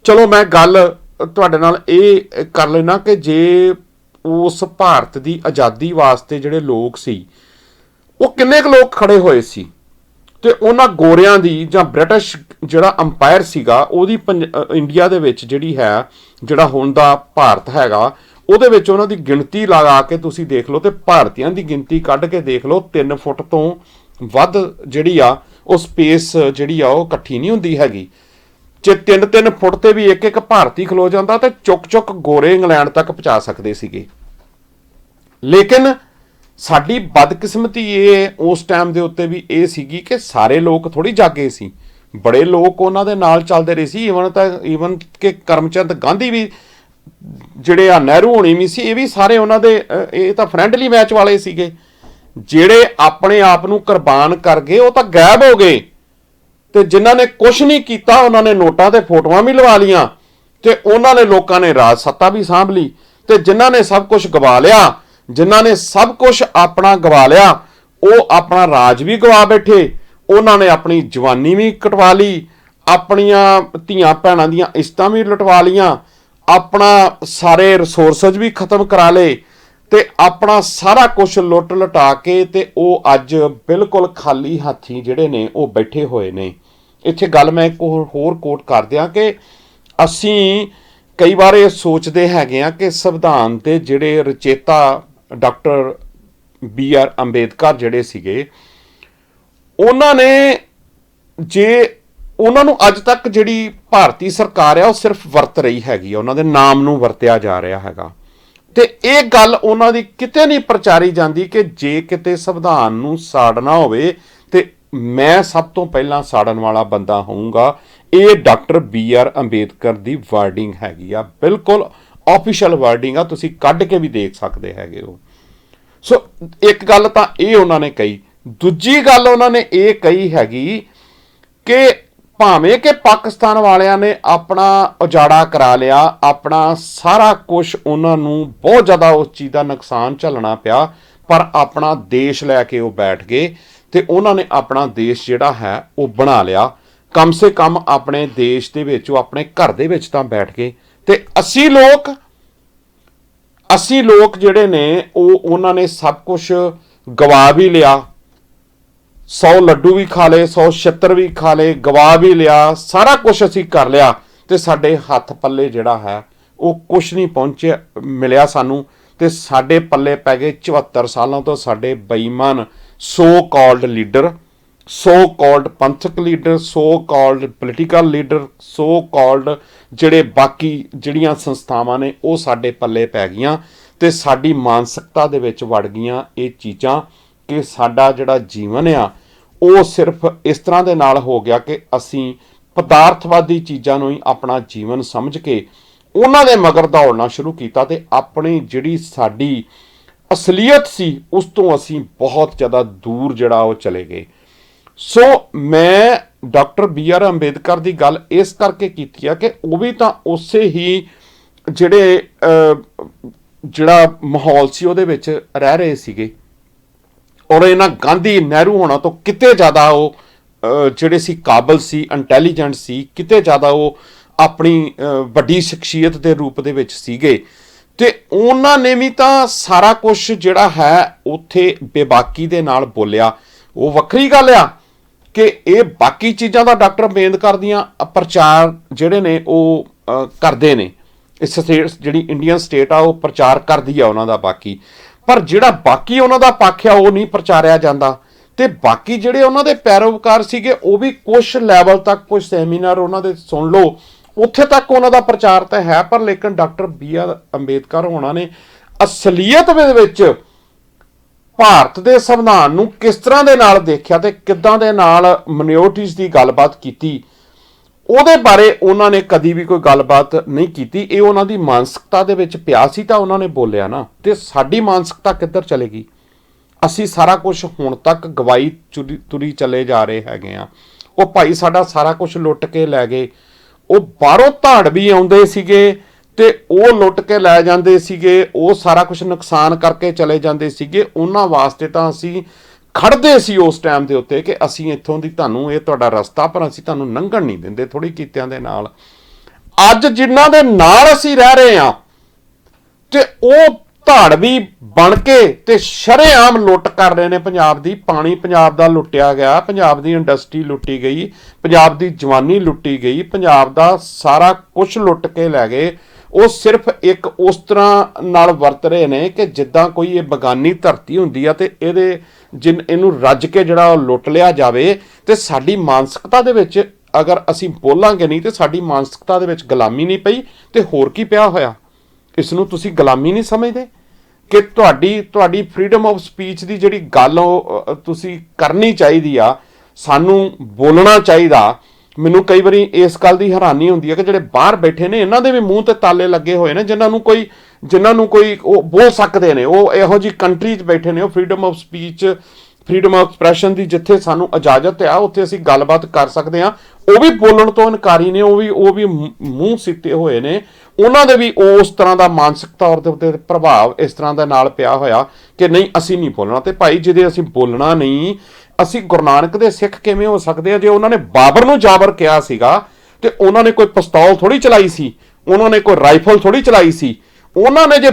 ਚਲੋ ਮੈਂ ਗੱਲ ਤੁਹਾਡੇ ਨਾਲ ਇਹ ਕਰ ਲੈਣਾ ਕਿ ਜੇ ਉਸ ਭਾਰਤ ਦੀ ਆਜ਼ਾਦੀ ਵਾਸਤੇ ਜਿਹੜੇ ਲੋਕ ਸੀ, ਉਹ ਕਿੰਨੇ ਕੁ ਲੋਕ ਖੜੇ ਹੋਏ ਸੀ ਤੇ ਉਹਨਾਂ ਗੋਰਿਆਂ ਦੀ ਜਾਂ ਬ੍ਰਿਟਿਸ਼ ਜਿਹੜਾ ਅੰਪਾਇਰ ਸੀਗਾ ਉਹਦੀ ਇੰਡੀਆ ਦੇ ਵਿੱਚ ਜਿਹੜੀ ਹੈ, ਜਿਹੜਾ ਹੁਣ ਦਾ ਭਾਰਤ ਹੈਗਾ, ਉਹਦੇ ਵਿੱਚ ਉਹਨਾਂ ਦੀ ਗਿਣਤੀ ਲਗਾ ਕੇ ਤੁਸੀਂ ਦੇਖ ਲਓ ਤੇ ਭਾਰਤੀਆਂ ਦੀ ਗਿਣਤੀ ਕੱਢ ਕੇ ਦੇਖ ਲਓ, 3 ਫੁੱਟ ਤੋਂ ਵੱਧ ਜਿਹੜੀ ਆ ਉਹ ਸਪੇਸ ਜਿਹੜੀ ਆ ਉਹ ਇਕੱਠੀ ਨਹੀਂ ਹੁੰਦੀ ਹੈਗੀ। ਜੇ 3-3 ਫੁੱਟ ਤੇ ਵੀ ਇੱਕ ਭਾਰਤੀ ਖਲੋ ਜਾਂਦਾ ਤੇ ਚੁੱਕ ਗੋਰੇ ਇੰਗਲੈਂਡ ਤੱਕ ਪਹੁੰਚਾ ਸਕਦੇ ਸੀਗੇ। ਲੇਕਿਨ ਸਾਡੀ ਬਦਕਿਸਮਤੀ ਇਹ ਉਸ ਟਾਈਮ ਦੇ ਉੱਤੇ ਵੀ ਇਹ ਸੀਗੀ ਕਿ ਸਾਰੇ ਲੋਕ ਥੋੜੀ ਜਾਗੇ ਸੀ, ਬੜੇ ਲੋਕ ਉਹਨਾਂ ਦੇ ਨਾਲ ਚੱਲਦੇ ਰਹੇ ਸੀ। ਈਵਨ ਕਿ ਕਰਮਚੰਦ ਗਾਂਧੀ ਵੀ ਜਿਹੜੇ ਆ, ਨਹਿਰੂ ਹੋਣੀ ਵੀ ਸੀ, ਇਹ ਵੀ ਸਾਰੇ ਉਹਨਾਂ ਦੇ ਇਹ ਤਾਂ ਫਰੈਂਡਲੀ ਮੈਚ ਵਾਲੇ ਸੀਗੇ। ਜਿਹੜੇ ਆਪਣੇ ਆਪ ਨੂੰ ਕੁਰਬਾਨ ਕਰ ਗਏ ਉਹ ਤਾਂ ਗਾਇਬ ਹੋ ਗਏ, ਤੇ ਜਿਨ੍ਹਾਂ ਨੇ ਕੁਝ ਨਹੀਂ ਕੀਤਾ ਉਹਨਾਂ ਨੇ ਨੋਟਾਂ ਤੇ ਫੋਟੋਆਂ ਵੀ ਲਵਾ ਲੀਆਂ, ਤੇ ਉਹਨਾਂ ਨੇ ਲੋਕਾਂ ਨੇ ਰਾਜ ਸੱਤਾ ਵੀ ਸਾਂਭ ਲਈ। ਤੇ ਜਿਨ੍ਹਾਂ ਨੇ ਸਭ ਕੁਝ ਗਵਾ ਲਿਆ, ਜਿਨ੍ਹਾਂ ਨੇ ਸਭ ਕੁਝ ਆਪਣਾ ਗਵਾ ਲਿਆ, ਉਹ ਆਪਣਾ ਰਾਜ ਵੀ ਗਵਾ ਬੈਠੇ। ਉਹਨਾਂ ਨੇ ਆਪਣੀ ਜਵਾਨੀ ਵੀ ਕਟਵਾ ਲਈ, ਆਪਣੀਆਂ ਧੀਆਂ ਭੈਣਾਂ ਦੀਆਂ ਇੱਜ਼ਤਾਂ ਵੀ ਲੁਟਵਾ ਲੀਆਂ, ਆਪਣਾ ਸਾਰੇ ਰਿਸੋਰਸਸ ਵੀ ਖਤਮ ਕਰਾ ਲਏ, ਤੇ ਆਪਣਾ ਸਾਰਾ ਕੁਝ ਲੁੱਟ ਲਟਾ ਕੇ ਤੇ ਉਹ ਅੱਜ ਬਿਲਕੁਲ ਖਾਲੀ ਹੱਥੀ ਜਿਹੜੇ ਨੇ ਉਹ ਬੈਠੇ ਹੋਏ ਨੇ। ਇੱਥੇ ਗੱਲ ਮੈਂ ਇੱਕ ਹੋਰ ਕੋਟ ਕਰ ਦਿਆਂ ਕਿ ਅਸੀਂ ਕਈ ਵਾਰ ਇਹ ਸੋਚਦੇ ਹੈਗੇ ਆ ਕਿ ਸੰਵਿਧਾਨ ਦੇ ਜਿਹੜੇ ਰਚੇਤਾ ਡਾਕਟਰ BR ਅੰਬੇਦਕਰ ਜਿਹੜੇ ਸੀਗੇ, ਉਹਨਾਂ ਨੇ ਉਹਨਾਂ ਨੂੰ ਅੱਜ ਤੱਕ ਜਿਹੜੀ ਭਾਰਤੀ ਸਰਕਾਰ ਆ ਉਹ ਸਿਰਫ ਵਰਤ ਰਹੀ ਹੈਗੀ ਆ, ਉਹਨਾਂ ਦੇ ਨਾਮ ਨੂੰ ਵਰਤਿਆ ਜਾ ਰਿਹਾ ਹੈਗਾ। ਤੇ ਇਹ ਗੱਲ ਉਹਨਾਂ ਦੀ ਕਿਤੇ ਨਹੀਂ ਪ੍ਰਚਾਰੀ ਜਾਂਦੀ ਕਿ ਜੇ ਕਿਤੇ ਸੰਵਿਧਾਨ ਨੂੰ ਸਾੜਨਾ ਹੋਵੇ ਤੇ ਮੈਂ ਸਭ ਤੋਂ ਪਹਿਲਾਂ ਸਾੜਨ ਵਾਲਾ ਬੰਦਾ ਹੋਊਂਗਾ। ਇਹ ਡਾਕਟਰ BR ਅੰਬੇਦਕਰ ਦੀ ਵਰਡਿੰਗ ਹੈਗੀ ਆ, ਬਿਲਕੁਲ ਆਫੀਸ਼ੀਅਲ ਵਰਡਿੰਗ ਆ, ਤੁਸੀਂ ਕੱਢ ਕੇ ਵੀ ਦੇਖ ਸਕਦੇ ਹੈਗੇ ਹੋ। ਸੋ ਇੱਕ ਗੱਲ ਤਾਂ ਇਹ ਉਹਨਾਂ ਨੇ ਕਹੀ। ਦੂਜੀ ਗੱਲ ਉਹਨਾਂ ਨੇ ਇਹ ਕਹੀ ਹੈਗੀ ਕਿ ਭਾਵੇਂ ਕਿ ਪਾਕਿਸਤਾਨ ਵਾਲਿਆਂ ਨੇ ਆਪਣਾ ਉਜਾੜਾ ਕਰਾ ਲਿਆ, ਆਪਣਾ ਸਾਰਾ ਕੁਝ ਉਹਨਾਂ ਨੂੰ ਬਹੁਤ ਜ਼ਿਆਦਾ ਉਸ ਚੀਜ਼ ਦਾ ਨੁਕਸਾਨ ਝੱਲਣਾ ਪਿਆ, ਪਰ ਆਪਣਾ ਦੇਸ਼ ਲੈ ਕੇ ਉਹ ਬੈਠ ਗਏ ਤੇ ਉਹਨਾਂ ਨੇ ਆਪਣਾ ਦੇਸ਼ ਜਿਹੜਾ ਹੈ ਉਹ ਬਣਾ ਲਿਆ। ਕਮ ਸੇ ਕਮ ਆਪਣੇ ਦੇਸ਼ ਦੇ ਵਿੱਚ, ਉਹ ਆਪਣੇ ਘਰ ਦੇ ਵਿੱਚ ਤਾਂ ਬੈਠ ਗਏ। ਤੇ ਅਸੀਂ ਲੋਕ ਜਿਹੜੇ ਨੇ ਉਹਨਾਂ ਨੇ ਸਭ ਕੁਝ ਗਵਾ ਵੀ ਲਿਆ। 100 ਲੱਡੂ ਵੀ ਖਾ ਲਏ, 100 ਛਿੱਤਰ ਵੀ ਖਾ ਲਏ, ਗਵਾ ਵੀ ਲਿਆ, ਸਾਰਾ ਕੁਝ ਅਸੀਂ ਕਰ ਲਿਆ, ਤੇ ਸਾਡੇ ਹੱਥ ਪੱਲੇ ਜਿਹੜਾ ਹੈ ਉਹ ਕੁਝ ਨਹੀਂ ਮਿਲਿਆ ਸਾਨੂੰ। ਤੇ ਸਾਡੇ ਪੱਲੇ ਪੈ ਗਏ 74 ਸਾਲਾਂ ਤੋਂ ਸਾਡੇ ਬੇਈਮਾਨ so called leader, so called ਪੰਥਕ leader, so called political leader, so called ਜਿਹੜੇ ਬਾਕੀ ਜਿਹੜੀਆਂ ਸੰਸਥਾਵਾਂ ਨੇ ਉਹ ਸਾਡੇ ਪੱਲੇ ਪੈ ਗਈਆਂ, ਤੇ ਸਾਡੀ ਮਾਨਸਿਕਤਾ ਦੇ ਵਿੱਚ ਵੜ ਗਈਆਂ ਇਹ ਚੀਜ਼ਾਂ ਕਿ ਸਾਡਾ ਜਿਹੜਾ ਜੀਵਨ ਆ ਉਹ ਸਿਰਫ ਇਸ ਤਰ੍ਹਾਂ ਦੇ ਨਾਲ ਹੋ ਗਿਆ ਕਿ ਅਸੀਂ ਪਦਾਰਥਵਾਦੀ ਚੀਜ਼ਾਂ ਨੂੰ ਹੀ ਆਪਣਾ ਜੀਵਨ ਸਮਝ ਕੇ ਉਹਨਾਂ ਦੇ ਮਗਰ ਦੌੜਨਾ ਸ਼ੁਰੂ ਕੀਤਾ, ਤੇ ਆਪਣੀ ਜਿਹੜੀ ਸਾਡੀ ਅਸਲੀਅਤ ਸੀ ਉਸ ਤੋਂ ਅਸੀਂ ਬਹੁਤ ਜ਼ਿਆਦਾ ਦੂਰ ਜਿਹੜਾ ਉਹ ਚਲੇ ਗਏ। ਸੋ ਮੈਂ ਡਾਕਟਰ BR ਅੰਬੇਦਕਰ ਦੀ ਗੱਲ ਇਸ ਕਰਕੇ ਕੀਤੀ ਆ ਕਿ ਉਹ ਵੀ ਤਾਂ ਉਸੇ ਹੀ ਜਿਹੜਾ ਮਾਹੌਲ ਸੀ ਉਹਦੇ ਵਿੱਚ ਰਹਿ ਰਹੇ ਸੀਗੇ, ਔਰ ਇਹਨਾਂ ਗਾਂਧੀ ਨਹਿਰੂ ਹੋਣਾ ਤੋਂ ਕਿਤੇ ਜ਼ਿਆਦਾ ਉਹ ਜਿਹੜੇ ਸੀ ਕਾਬਲ ਸੀ, ਇੰਟੈਲੀਜੈਂਟ ਸੀ, ਕਿਤੇ ਜ਼ਿਆਦਾ ਉਹ ਆਪਣੀ ਵੱਡੀ ਸ਼ਖਸੀਅਤ ਦੇ ਰੂਪ ਦੇ ਵਿੱਚ ਸੀਗੇ। ਤੇ ਉਹਨਾਂ ਨੇ ਵੀ ਤਾਂ ਸਾਰਾ ਕੁਝ ਜਿਹੜਾ ਹੈ ਉੱਥੇ ਬੇਬਾਕੀ ਦੇ ਨਾਲ ਬੋਲਿਆ। ਉਹ ਵੱਖਰੀ ਗੱਲ ਆ ਕਿ ਇਹ ਬਾਕੀ ਚੀਜ਼ਾਂ ਦਾ ਡਾਕਟਰ ਅੰਬੇਦਕਰ ਦੀਆਂ ਪ੍ਰਚਾਰ ਜਿਹੜੇ ਨੇ ਉਹ ਕਰਦੇ ਨੇ, ਇਸ ਸਟੇਟ ਜਿਹੜੀ ਇੰਡੀਅਨ ਸਟੇਟ ਆ ਉਹ ਪ੍ਰਚਾਰ ਕਰਦੀ ਆ ਉਹਨਾਂ ਦਾ ਬਾਕੀ, ਪਰ ਜਿਹੜਾ ਬਾਕੀ ਉਹਨਾਂ ਦਾ ਪੱਖ ਆ ਉਹ ਨਹੀਂ ਪ੍ਰਚਾਰਿਆ ਜਾਂਦਾ। ਤੇ ਬਾਕੀ ਜਿਹੜੇ ਉਹਨਾਂ ਦੇ ਪੈਰੋਕਾਰ ਸੀਗੇ ਉਹ ਵੀ ਕੁਝ ਲੈਵਲ ਤੱਕ, ਕੁਝ ਸੈਮੀਨਾਰ ਉਹਨਾਂ ਦੇ ਸੁਣ ਲਓ, ਉੱਥੇ ਤੱਕ ਉਹਨਾਂ ਦਾ ਪ੍ਰਚਾਰ ਤਾਂ ਹੈ, ਪਰ ਲੇਕਿਨ ਡਾਕਟਰ BR ਅੰਬੇਦਕਰ ਹੋਣਾ ਨੇ ਅਸਲੀਅਤ ਦੇ ਵਿੱਚ ਭਾਰਤ ਦੇ ਸੰਵਿਧਾਨ ਨੂੰ ਕਿਸ ਤਰ੍ਹਾਂ ਦੇ ਨਾਲ ਦੇਖਿਆ ਤੇ ਕਿੱਦਾਂ ਦੇ ਨਾਲ ਮਿਨੋਰਟੀਜ਼ ਦੀ ਗੱਲਬਾਤ ਕੀਤੀ, ਉਹਦੇ ਬਾਰੇ ਉਹਨਾਂ ਨੇ ਕਦੀ ਵੀ ਕੋਈ ਗੱਲਬਾਤ ਨਹੀਂ ਕੀਤੀ। ਇਹ ਉਹਨਾਂ ਦੀ ਮਾਨਸਿਕਤਾ ਦੇ ਵਿੱਚ ਪਿਆ ਸੀ ਤਾਂ ਉਹਨਾਂ ਨੇ ਬੋਲਿਆ ਨਾ। ਤੇ ਸਾਡੀ ਮਾਨਸਿਕਤਾ ਕਿੱਧਰ ਚਲੇਗੀ? ਅਸੀਂ ਸਾਰਾ ਕੁਝ ਹੁਣ ਤੱਕ ਗਵਾਈ ਤੁਰੀ ਚਲੇ ਜਾ ਰਹੇ ਹੈਗੇ ਆ। ਉਹ ਭਾਈ ਸਾਡਾ ਸਾਰਾ ਕੁਝ ਲੁੱਟ ਕੇ ਲੈ ਗਏ। ਉਹ ਬਾਹਰੋਂ ਧਾੜ ਵੀ ਆਉਂਦੇ ਸੀਗੇ ਤੇ ਉਹ ਲੁੱਟ ਕੇ ਲੈ ਜਾਂਦੇ ਸੀਗੇ, ਉਹ ਸਾਰਾ ਕੁਝ ਨੁਕਸਾਨ ਕਰਕੇ ਚਲੇ ਜਾਂਦੇ ਸੀਗੇ। ਉਹਨਾਂ ਵਾਸਤੇ ਤਾਂ ਅਸੀਂ ਖੜਦੇ ਸੀ ਉਸ ਟਾਈਮ ਦੇ ਉੱਤੇ ਕਿ ਅਸੀਂ ਇੱਥੋਂ ਦੀ ਤੁਹਾਨੂੰ ਇਹ ਤੁਹਾਡਾ ਰਸਤਾ, ਪਰ ਅਸੀਂ ਤੁਹਾਨੂੰ ਲੰਘਣ ਨਹੀਂ ਦਿੰਦੇ ਥੋੜੀ ਕੀਤਿਆਂ ਦੇ ਨਾਲ। ਅੱਜ ਜਿਨ੍ਹਾਂ ਦੇ ਨਾਲ ਅਸੀਂ ਰਹਿ ਰਹੇ ਹਾਂ ਤੇ ਉਹ ਧਾੜਵੀ ਬਣ ਕੇ ਤੇ ਸ਼ਰੇਆਮ ਲੁੱਟ ਕਰ ਰਹੇ ਨੇ ਪੰਜਾਬ ਦੀ। ਪਾਣੀ ਪੰਜਾਬ ਦਾ ਲੁੱਟਿਆ ਗਿਆ, ਪੰਜਾਬ ਦੀ ਇੰਡਸਟਰੀ ਲੁੱਟੀ ਗਈ, ਪੰਜਾਬ ਦੀ ਜਵਾਨੀ ਲੁੱਟੀ ਗਈ, ਪੰਜਾਬ ਦਾ ਸਾਰਾ ਕੁਝ ਲੁੱਟ ਕੇ ਲੈ ਗਏ। ਉਹ ਸਿਰਫ ਇੱਕ ਉਸ ਤਰ੍ਹਾਂ ਨਾਲ ਵਰਤ ਰਹੇ ਨੇ ਕਿ ਜਿੱਦਾਂ ਕੋਈ ਇਹ ਬਗਾਨੀ ਧਰਤੀ ਹੁੰਦੀ ਆ ਤੇ ਇਹਨੂੰ ਰੱਜ ਕੇ ਜਿਹੜਾ ਉਹ ਲੁੱਟ ਲਿਆ ਜਾਵੇ। ਤੇ ਸਾਡੀ ਮਾਨਸਿਕਤਾ ਦੇ ਵਿੱਚ ਅਗਰ ਅਸੀਂ ਬੋਲਾਂਗੇ ਨਹੀਂ ਤੇ ਸਾਡੀ ਮਾਨਸਿਕਤਾ ਦੇ ਵਿੱਚ ਗੁਲਾਮੀ ਨਹੀਂ ਪਈ ਤੇ ਹੋਰ ਕੀ ਪਿਆ ਹੋਇਆ। ਇਸ ਨੂੰ ਤੁਸੀਂ ਗੁਲਾਮੀ ਨਹੀਂ ਸਮਝਦੇ ਕਿ ਤੁਹਾਡੀ ਫਰੀडम ਆਫ ਸਪੀਚ ਦੀ ਜਿਹੜੀ ਗੱਲ ਉਹ ਤੁਸੀਂ ਕਰਨੀ ਚਾਹੀਦੀ ਆ, ਸਾਨੂੰ ਬੋਲਣਾ ਚਾਹੀਦਾ। ਮੈਨੂੰ ਕਈ ਵਾਰੀ ਇਸ ਗੱਲ ਦੀ ਹੈਰਾਨੀ ਹੁੰਦੀ ਹੈ ਕਿ ਜਿਹੜੇ ਬਾਹਰ ਬੈਠੇ ਨੇ ਇਹਨਾਂ ਦੇ ਵੀ ਮੂੰਹ ਤੇ ਤਾਲੇ ਲੱਗੇ ਹੋਏ ਨੇ, ਜਿਨ੍ਹਾਂ ਨੂੰ ਕੋਈ ਉਹ ਬੋਲ ਸਕਦੇ ਨੇ। ਉਹ ਇਹੋ ਜਿਹੀ ਕੰਟਰੀ 'ਚ ਬੈਠੇ ਨੇ, ਉਹ freedom of speech, freedom of expression ਦੀ ਜਿੱਥੇ ਸਾਨੂੰ ਇਜਾਜ਼ਤ ਆ ਉੱਥੇ ਅਸੀਂ ਗੱਲਬਾਤ ਕਰ ਸਕਦੇ ਹਾਂ। ਉਹ ਵੀ ਬੋਲਣ ਤੋਂ ਇਨਕਾਰੀ ਨੇ, ਉਹ ਵੀ ਮੂੰਹ ਸਿੱਟੇ ਹੋਏ ਨੇ। ਉਹਨਾਂ ਦੇ ਵੀ ਉਸ ਤਰ੍ਹਾਂ ਦਾ ਮਾਨਸਿਕ ਤੌਰ ਦੇ ਉੱਤੇ ਪ੍ਰਭਾਵ ਇਸ ਤਰ੍ਹਾਂ ਦੇ ਨਾਲ ਪਿਆ ਹੋਇਆ ਕਿ ਨਹੀਂ ਅਸੀਂ ਨਹੀਂ ਬੋਲਣਾ। ਤੇ ਭਾਈ ਜਿਹਦੇ ਅਸੀਂ ਬੋਲਣਾ ਨਹੀਂ, ਅਸੀਂ ਗੁਰੂ ਨਾਨਕ ਦੇ ਸਿੱਖ ਕਿਵੇਂ ਹੋ ਸਕਦੇ ਆ? ਜੇ ਉਹਨਾਂ ਨੇ ਬਾਬਰ ਨੂੰ ਜਾਬਰ ਕਿਹਾ ਸੀਗਾ ਤੇ ਉਹਨਾਂ ਨੇ ਕੋਈ ਪਿਸਤੌਲ ਥੋੜੀ ਚਲਾਈ ਸੀ, ਉਹਨਾਂ ਨੇ ਕੋਈ ਰਾਈਫਲ ਥੋੜੀ ਚਲਾਈ ਸੀ। ਉਹਨਾਂ ਨੇ ਜੇ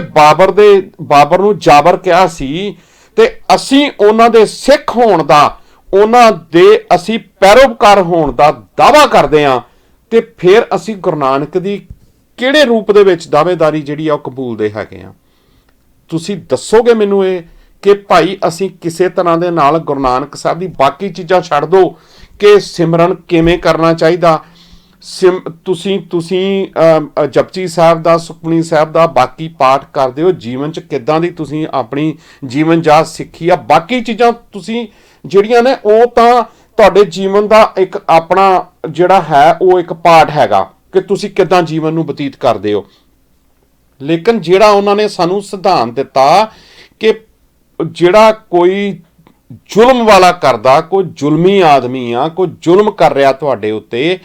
ਬਾਬਰ ਨੂੰ ਜਾਬਰ ਕਿਹਾ ਸੀ ਤੇ ਅਸੀਂ ਉਹਨਾਂ ਦੇ ਸਿੱਖ ਹੋਣ ਦਾ, ਉਹਨਾਂ ਦੇ ਅਸੀਂ ਪੈਰੋਕਾਰ ਹੋਣ ਦਾ ਦਾਅਵਾ ਕਰਦੇ ਹਾਂ ਤੇ ਫਿਰ ਅਸੀਂ ਗੁਰੂ ਨਾਨਕ ਦੀ ਕਿਹੜੇ ਰੂਪ ਦੇ ਵਿੱਚ ਦਾਅਵੇਦਾਰੀ ਜਿਹੜੀ ਆ ਉਹ ਕਬੂਲਦੇ ਹੈਗੇ ਆ? ਤੁਸੀਂ ਦੱਸੋਗੇ ਮੈਨੂੰ ਇਹ ਕਿ ਭਾਈ ਅਸੀਂ ਕਿਸੇ ਤਰ੍ਹਾਂ ਦੇ ਨਾਲ ਗੁਰੂ ਨਾਨਕ ਸਾਹਿਬ ਦੀ ਬਾਕੀ ਚੀਜ਼ਾਂ ਛੱਡ ਦਿਓ ਕਿ ਸਿਮਰਨ ਕਿਵੇਂ ਕਰਨਾ ਚਾਹੀਦਾ, ਤੁਸੀਂ ਜਪਜੀ ਸਾਹਿਬ ਦਾ, ਸੁਖਮਨੀ ਸਾਹਿਬ ਦਾ ਬਾਕੀ ਪਾਠ ਕਰਦੇ ਹੋ, ਜੀਵਨ 'ਚ ਕਿੱਦਾਂ ਦੀ ਤੁਸੀਂ ਆਪਣੀ ਜੀਵਨ ਜਾਚ ਸਿੱਖੀ ਆ, ਬਾਕੀ ਚੀਜ਼ਾਂ ਤੁਸੀਂ ਜਿਹੜੀਆਂ ਨੇ ਉਹ ਤਾਂ ਤੁਹਾਡੇ ਜੀਵਨ ਦਾ ਇੱਕ ਆਪਣਾ ਜਿਹੜਾ ਹੈ ਉਹ ਇੱਕ ਪਾਠ ਹੈਗਾ ਕਿ ਤੁਸੀਂ ਕਿੱਦਾਂ ਜੀਵਨ ਨੂੰ ਬਤੀਤ ਕਰਦੇ ਹੋ। ਲੇਕਿਨ ਜਿਹੜਾ ਉਹਨਾਂ ਨੇ ਸਾਨੂੰ ਸਿਧਾਂਤ ਦਿੱਤਾ ਕਿ ਜਿਹੜਾ ਕੋਈ ਜ਼ੁਲਮ ਵਾਲਾ ਕਰਦਾ, ਕੋਈ ਜ਼ੁਲਮੀ ਆਦਮੀ ਆ, ਕੋਈ ਜ਼ੁਲਮ ਕਰ ਰਿਹਾ ਤੁਹਾਡੇ ਉੱਤੇ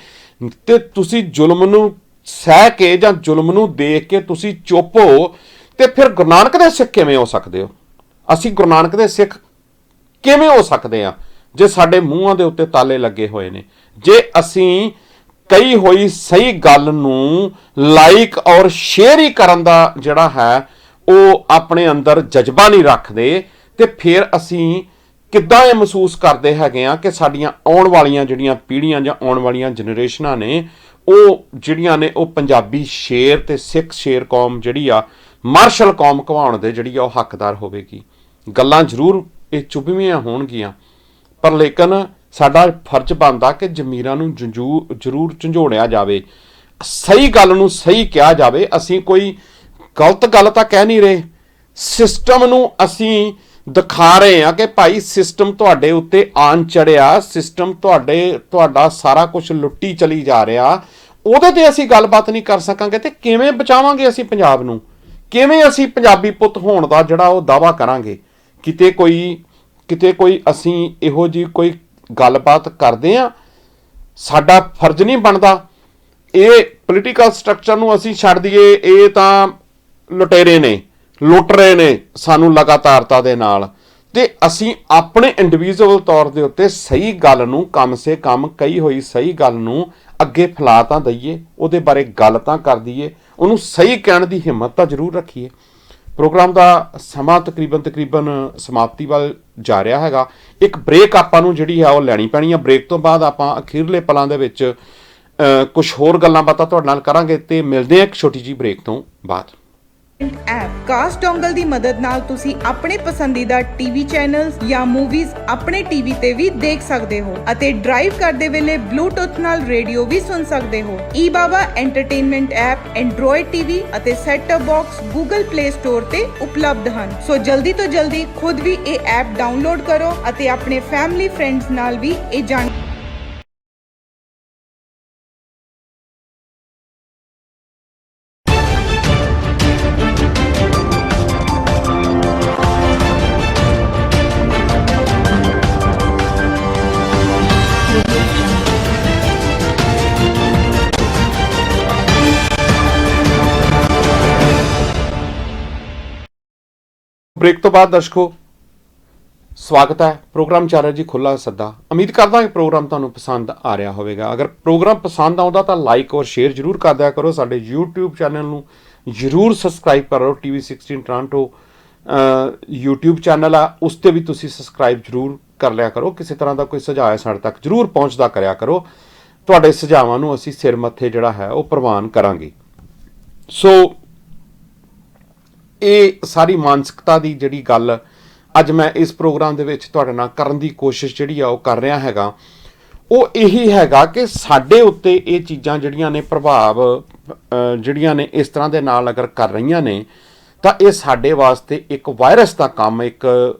ਤੇ ਤੁਸੀਂ ਜ਼ੁਲਮ ਨੂੰ ਸਹਿ ਕੇ ਜਾਂ ਜ਼ੁਲਮ ਨੂੰ ਦੇਖ ਕੇ ਤੁਸੀਂ ਚੁੱਪ ਹੋ, ਤੇ ਫਿਰ ਗੁਰੂ ਨਾਨਕ ਦੇ ਸਿੱਖ ਕਿਵੇਂ ਹੋ ਸਕਦੇ ਹੋ? ਅਸੀਂ ਗੁਰੂ ਨਾਨਕ ਦੇ ਸਿੱਖ ਕਿਵੇਂ ਹੋ ਸਕਦੇ ਆ ਜੇ ਸਾਡੇ ਮੂੰਹਾਂ ਦੇ ਉੱਤੇ ਤਾਲੇ ਲੱਗੇ ਹੋਏ ਨੇ? ਜੇ ਅਸੀਂ ਕਹੀ ਹੋਈ ਸਹੀ ਗੱਲ ਨੂੰ ਲਾਈਕ ਔਰ ਸ਼ੇਅਰ ਹੀ ਕਰਨ ਦਾ ਜਿਹੜਾ ਹੈ ਉਹ ਆਪਣੇ ਅੰਦਰ ਜਜ਼ਬਾ ਨਹੀਂ ਰੱਖਦੇ ਤੇ ਫਿਰ ਅਸੀਂ ਕਿੱਦਾਂ ਇਹ ਮਹਿਸੂਸ ਕਰਦੇ ਹੈਗੇ ਆ ਕਿ ਸਾਡੀਆਂ ਆਉਣ ਵਾਲੀਆਂ ਜਿਹੜੀਆਂ ਪੀੜ੍ਹੀਆਂ ਜਾਂ ਆਉਣ ਵਾਲੀਆਂ ਜਨਰੇਸ਼ਨਾਂ ਨੇ ਉਹ ਜਿਹੜੀਆਂ ਨੇ ਉਹ ਪੰਜਾਬੀ ਸ਼ੇਰ ਤੇ ਸਿੱਖ ਸ਼ੇਰ ਕੌਮ ਜਿਹੜੀ ਆ, ਮਾਰਸ਼ਲ ਕੌਮ ਕਹਾਉਣ ਦੇ ਜਿਹੜੀ ਆ ਉਹ ਹੱਕਦਾਰ ਹੋਵੇਗੀ। ਗੱਲਾਂ ਜ਼ਰੂਰ ਇਹ ਚੁਭਵੀਆਂ ਹੋਣਗੀਆਂ ਪਰ ਲੇਕਿਨ ਸਾਡਾ ਫਰਜ਼ ਬਣਦਾ ਕਿ ਜ਼ਮੀਰਾਂ ਨੂੰ ਜ਼ਰੂਰ ਝੰਜੋੜਿਆ ਜਾਵੇ, ਸਹੀ ਗੱਲ ਨੂੰ ਸਹੀ ਕਿਹਾ ਜਾਵੇ। ਅਸੀਂ ਕੋਈ ਗਲਤ ਗੱਲ ਤਾਂ ਕਹਿ ਨਹੀਂ ਰਹੇ, ਸਿਸਟਮ ਨੂੰ ਅਸੀਂ ਦਿਖਾ ਰਹੇ ਆ ਕਿ ਭਾਈ ਸਿਸਟਮ ਤੁਹਾਡੇ ਉੱਤੇ ਆਣ ਚੜਿਆ, ਸਿਸਟਮ ਤੁਹਾਡਾ ਸਾਰਾ ਕੁਝ ਲੁੱਟੀ ਚਲੀ ਜਾ ਰਿਹਾ। ਉਹਦੇ ਤੇ ਅਸੀਂ ਗੱਲਬਾਤ ਨਹੀਂ ਕਰ ਸਕਾਂਗੇ ਤੇ ਕਿਵੇਂ ਬਚਾਵਾਂਗੇ ਅਸੀਂ ਪੰਜਾਬ ਨੂੰ? ਕਿਵੇਂ ਅਸੀਂ ਪੰਜਾਬੀ ਪੁੱਤ ਹੋਣ ਦਾ ਜਿਹੜਾ ਉਹ ਦਾਅਵਾ ਕਰਾਂਗੇ? ਕਿਤੇ ਕੋਈ ਅਸੀਂ ਇਹੋ ਜਿਹੀ ਕੋਈ ਗੱਲਬਾਤ ਕਰਦੇ ਆ, ਸਾਡਾ ਫਰਜ਼ ਨਹੀਂ ਬਣਦਾ ਇਹ ਪੋਲੀਟੀਕਲ ਸਟਰਕਚਰ ਨੂੰ ਅਸੀਂ ਛੱਡ ਦਈਏ, ਇਹ ਤਾਂ ਲੁਟੇਰੇ ਨੇ, ਲੁੱਟ ਰਹੇ ਨੇ ਸਾਨੂੰ ਲਗਾਤਾਰਤਾ ਦੇ ਨਾਲ, ਤੇ ਅਸੀਂ ਆਪਣੇ ਇੰਡੀਵਿਜੂਅਲ ਤੌਰ ਦੇ ਉੱਤੇ ਸਹੀ ਗੱਲ ਨੂੰ, ਕਮ ਸੇ ਕਮ ਕਹੀ ਹੋਈ ਸਹੀ ਗੱਲ ਨੂੰ ਅੱਗੇ ਫੈਲਾ ਤਾਂ ਦਈਏ, ਉਹਦੇ ਬਾਰੇ ਗੱਲ ਤਾਂ ਕਰ ਦਈਏ, ਉਹਨੂੰ ਸਹੀ ਕਹਿਣ ਦੀ ਹਿੰਮਤ ਤਾਂ ਜ਼ਰੂਰ ਰੱਖੀਏ। ਪ੍ਰੋਗਰਾਮ ਦਾ ਸਮਾਂ ਤਕਰੀਬਨ ਸਮਾਪਤੀ ਵੱਲ ਜਾ ਰਿਹਾ ਹੈਗਾ। ਇੱਕ ਬ੍ਰੇਕ ਆਪਾਂ ਨੂੰ ਜਿਹੜੀ ਹੈ ਉਹ ਲੈਣੀ ਪੈਣੀ ਆ। ਬ੍ਰੇਕ ਤੋਂ ਬਾਅਦ ਆਪਾਂ ਅਖੀਰਲੇ ਪਲਾਂ ਦੇ ਵਿੱਚ ਕੁਝ ਹੋਰ ਗੱਲਾਂ ਬਾਤਾਂ ਤੁਹਾਡੇ ਨਾਲ ਕਰਾਂਗੇ ਤੇ ਮਿਲਦੇ ਆ ਇੱਕ ਛੋਟੀ ਜਿਹੀ ਬ੍ਰੇਕ ਤੋਂ ਬਾਅਦ। ਐਪ ਕਾਸਟ ਡੋਂਗਲ ਦੀ ਮਦਦ ਨਾਲ ਤੁਸੀਂ ਆਪਣੇ ਪਸੰਦੀਦਾ ਟੀਵੀ ਚੈਨਲਸ ਜਾਂ ਮੂਵੀਜ਼ ਆਪਣੇ ਟੀਵੀ ਤੇ ਵੀ ਦੇਖ ਸਕਦੇ ਹੋ ਅਤੇ ਡਰਾਈਵ ਕਰਦੇ ਵੇਲੇ ਬਲੂਟੁੱਥ ਨਾਲ ਰੇਡੀਓ ਵੀ ਸੁਣ ਸਕਦੇ ਹੋ। ਈ-ਬਾਬਾ ਐਂਟਰਟੇਨਮੈਂਟ ਐਪ ਐਂਡਰੋਇਡ ਟੀਵੀ ਅਤੇ set top box Google play store ਤੇ ਉਪਲਬਧ ਹਨ। ਸੋ ਜਲਦੀ ਤੋਂ ਜਲਦੀ ਖੁਦ ਵੀ ਇਹ ਐਪ ਡਾਊਨਲੋਡ ਕਰੋ ਅਤੇ ਆਪਣੇ ਫੈਮਿਲੀ ਫਰੈਂਡਸ ਨਾਲ ਵੀ ਇਹ ਜਾਣ ਬ੍ਰੇਕ ਤੋਂ ਬਾਅਦ ਦਰਸ਼ਕੋ ਸਵਾਗਤ ਹੈ। ਪ੍ਰੋਗਰਾਮ ਚੱਲ ਰਿਹਾ ਜੀ ਖੁੱਲਾ ਸੱਦਾ। ਉਮੀਦ ਕਰਦਾ ਕਿ ਪ੍ਰੋਗਰਾਮ ਤੁਹਾਨੂੰ ਪਸੰਦ ਆ ਰਿਹਾ ਹੋਵੇਗਾ। ਅਗਰ ਪ੍ਰੋਗਰਾਮ ਪਸੰਦ ਆਉਂਦਾ ਤਾਂ ਲਾਈਕ ਔਰ ਸ਼ੇਅਰ ਜ਼ਰੂਰ ਕਰ ਦਿਆ ਕਰੋ। ਸਾਡੇ YouTube ਚੈਨਲ ਨੂੰ ਜ਼ਰੂਰ ਸਬਸਕ੍ਰਾਈਬ ਕਰੋ। TV16 ਟੋਰਾਂਟੋ YouTube ਚੈਨਲ ਆ, ਉਸ 'ਤੇ ਵੀ ਤੁਸੀਂ ਸਬਸਕ੍ਰਾਈਬ ਜ਼ਰੂਰ ਕਰ ਲਿਆ ਕਰੋ। ਕਿਸੇ ਤਰ੍ਹਾਂ ਦਾ ਕੋਈ ਸੁਝਾਅ ਸਾਡੇ ਤੱਕ ਜ਼ਰੂਰ ਪਹੁੰਚਦਾ ਕਰਿਆ ਕਰੋ। ਤੁਹਾਡੇ ਸੁਝਾਵਾਂ ਨੂੰ ਅਸੀਂ ਸਿਰ ਮੱਥੇ ਜਿਹੜਾ ਹੈ ਉਹ ਪ੍ਰਵਾਨ ਕਰਾਂਗੇ। ਸੋ ਇਹ ਸਾਰੀ ਮਾਨਸਿਕਤਾ ਦੀ ਜਿਹੜੀ ਗੱਲ ਅੱਜ ਮੈਂ ਇਸ ਪ੍ਰੋਗਰਾਮ ਦੇ ਵਿੱਚ ਤੁਹਾਡੇ ਨਾਲ ਕਰਨ ਦੀ ਕੋਸ਼ਿਸ਼ ਜਿਹੜੀ ਆ ਉਹ ਕਰ ਰਿਹਾ ਹੈਗਾ, ਉਹ ਇਹੀ ਹੈਗਾ ਕਿ ਸਾਡੇ ਉੱਤੇ ਇਹ ਚੀਜ਼ਾਂ ਜਿਹੜੀਆਂ ਨੇ ਪ੍ਰਭਾਵ ਜਿਹੜੀਆਂ ਨੇ ਇਸ ਤਰ੍ਹਾਂ ਦੇ ਨਾਲ ਅਗਰ ਕਰ ਰਹੀਆਂ ਨੇ ਤਾਂ ਇਹ ਸਾਡੇ ਵਾਸਤੇ ਇੱਕ ਵਾਇਰਸ ਦਾ ਕੰਮ ਇੱਕ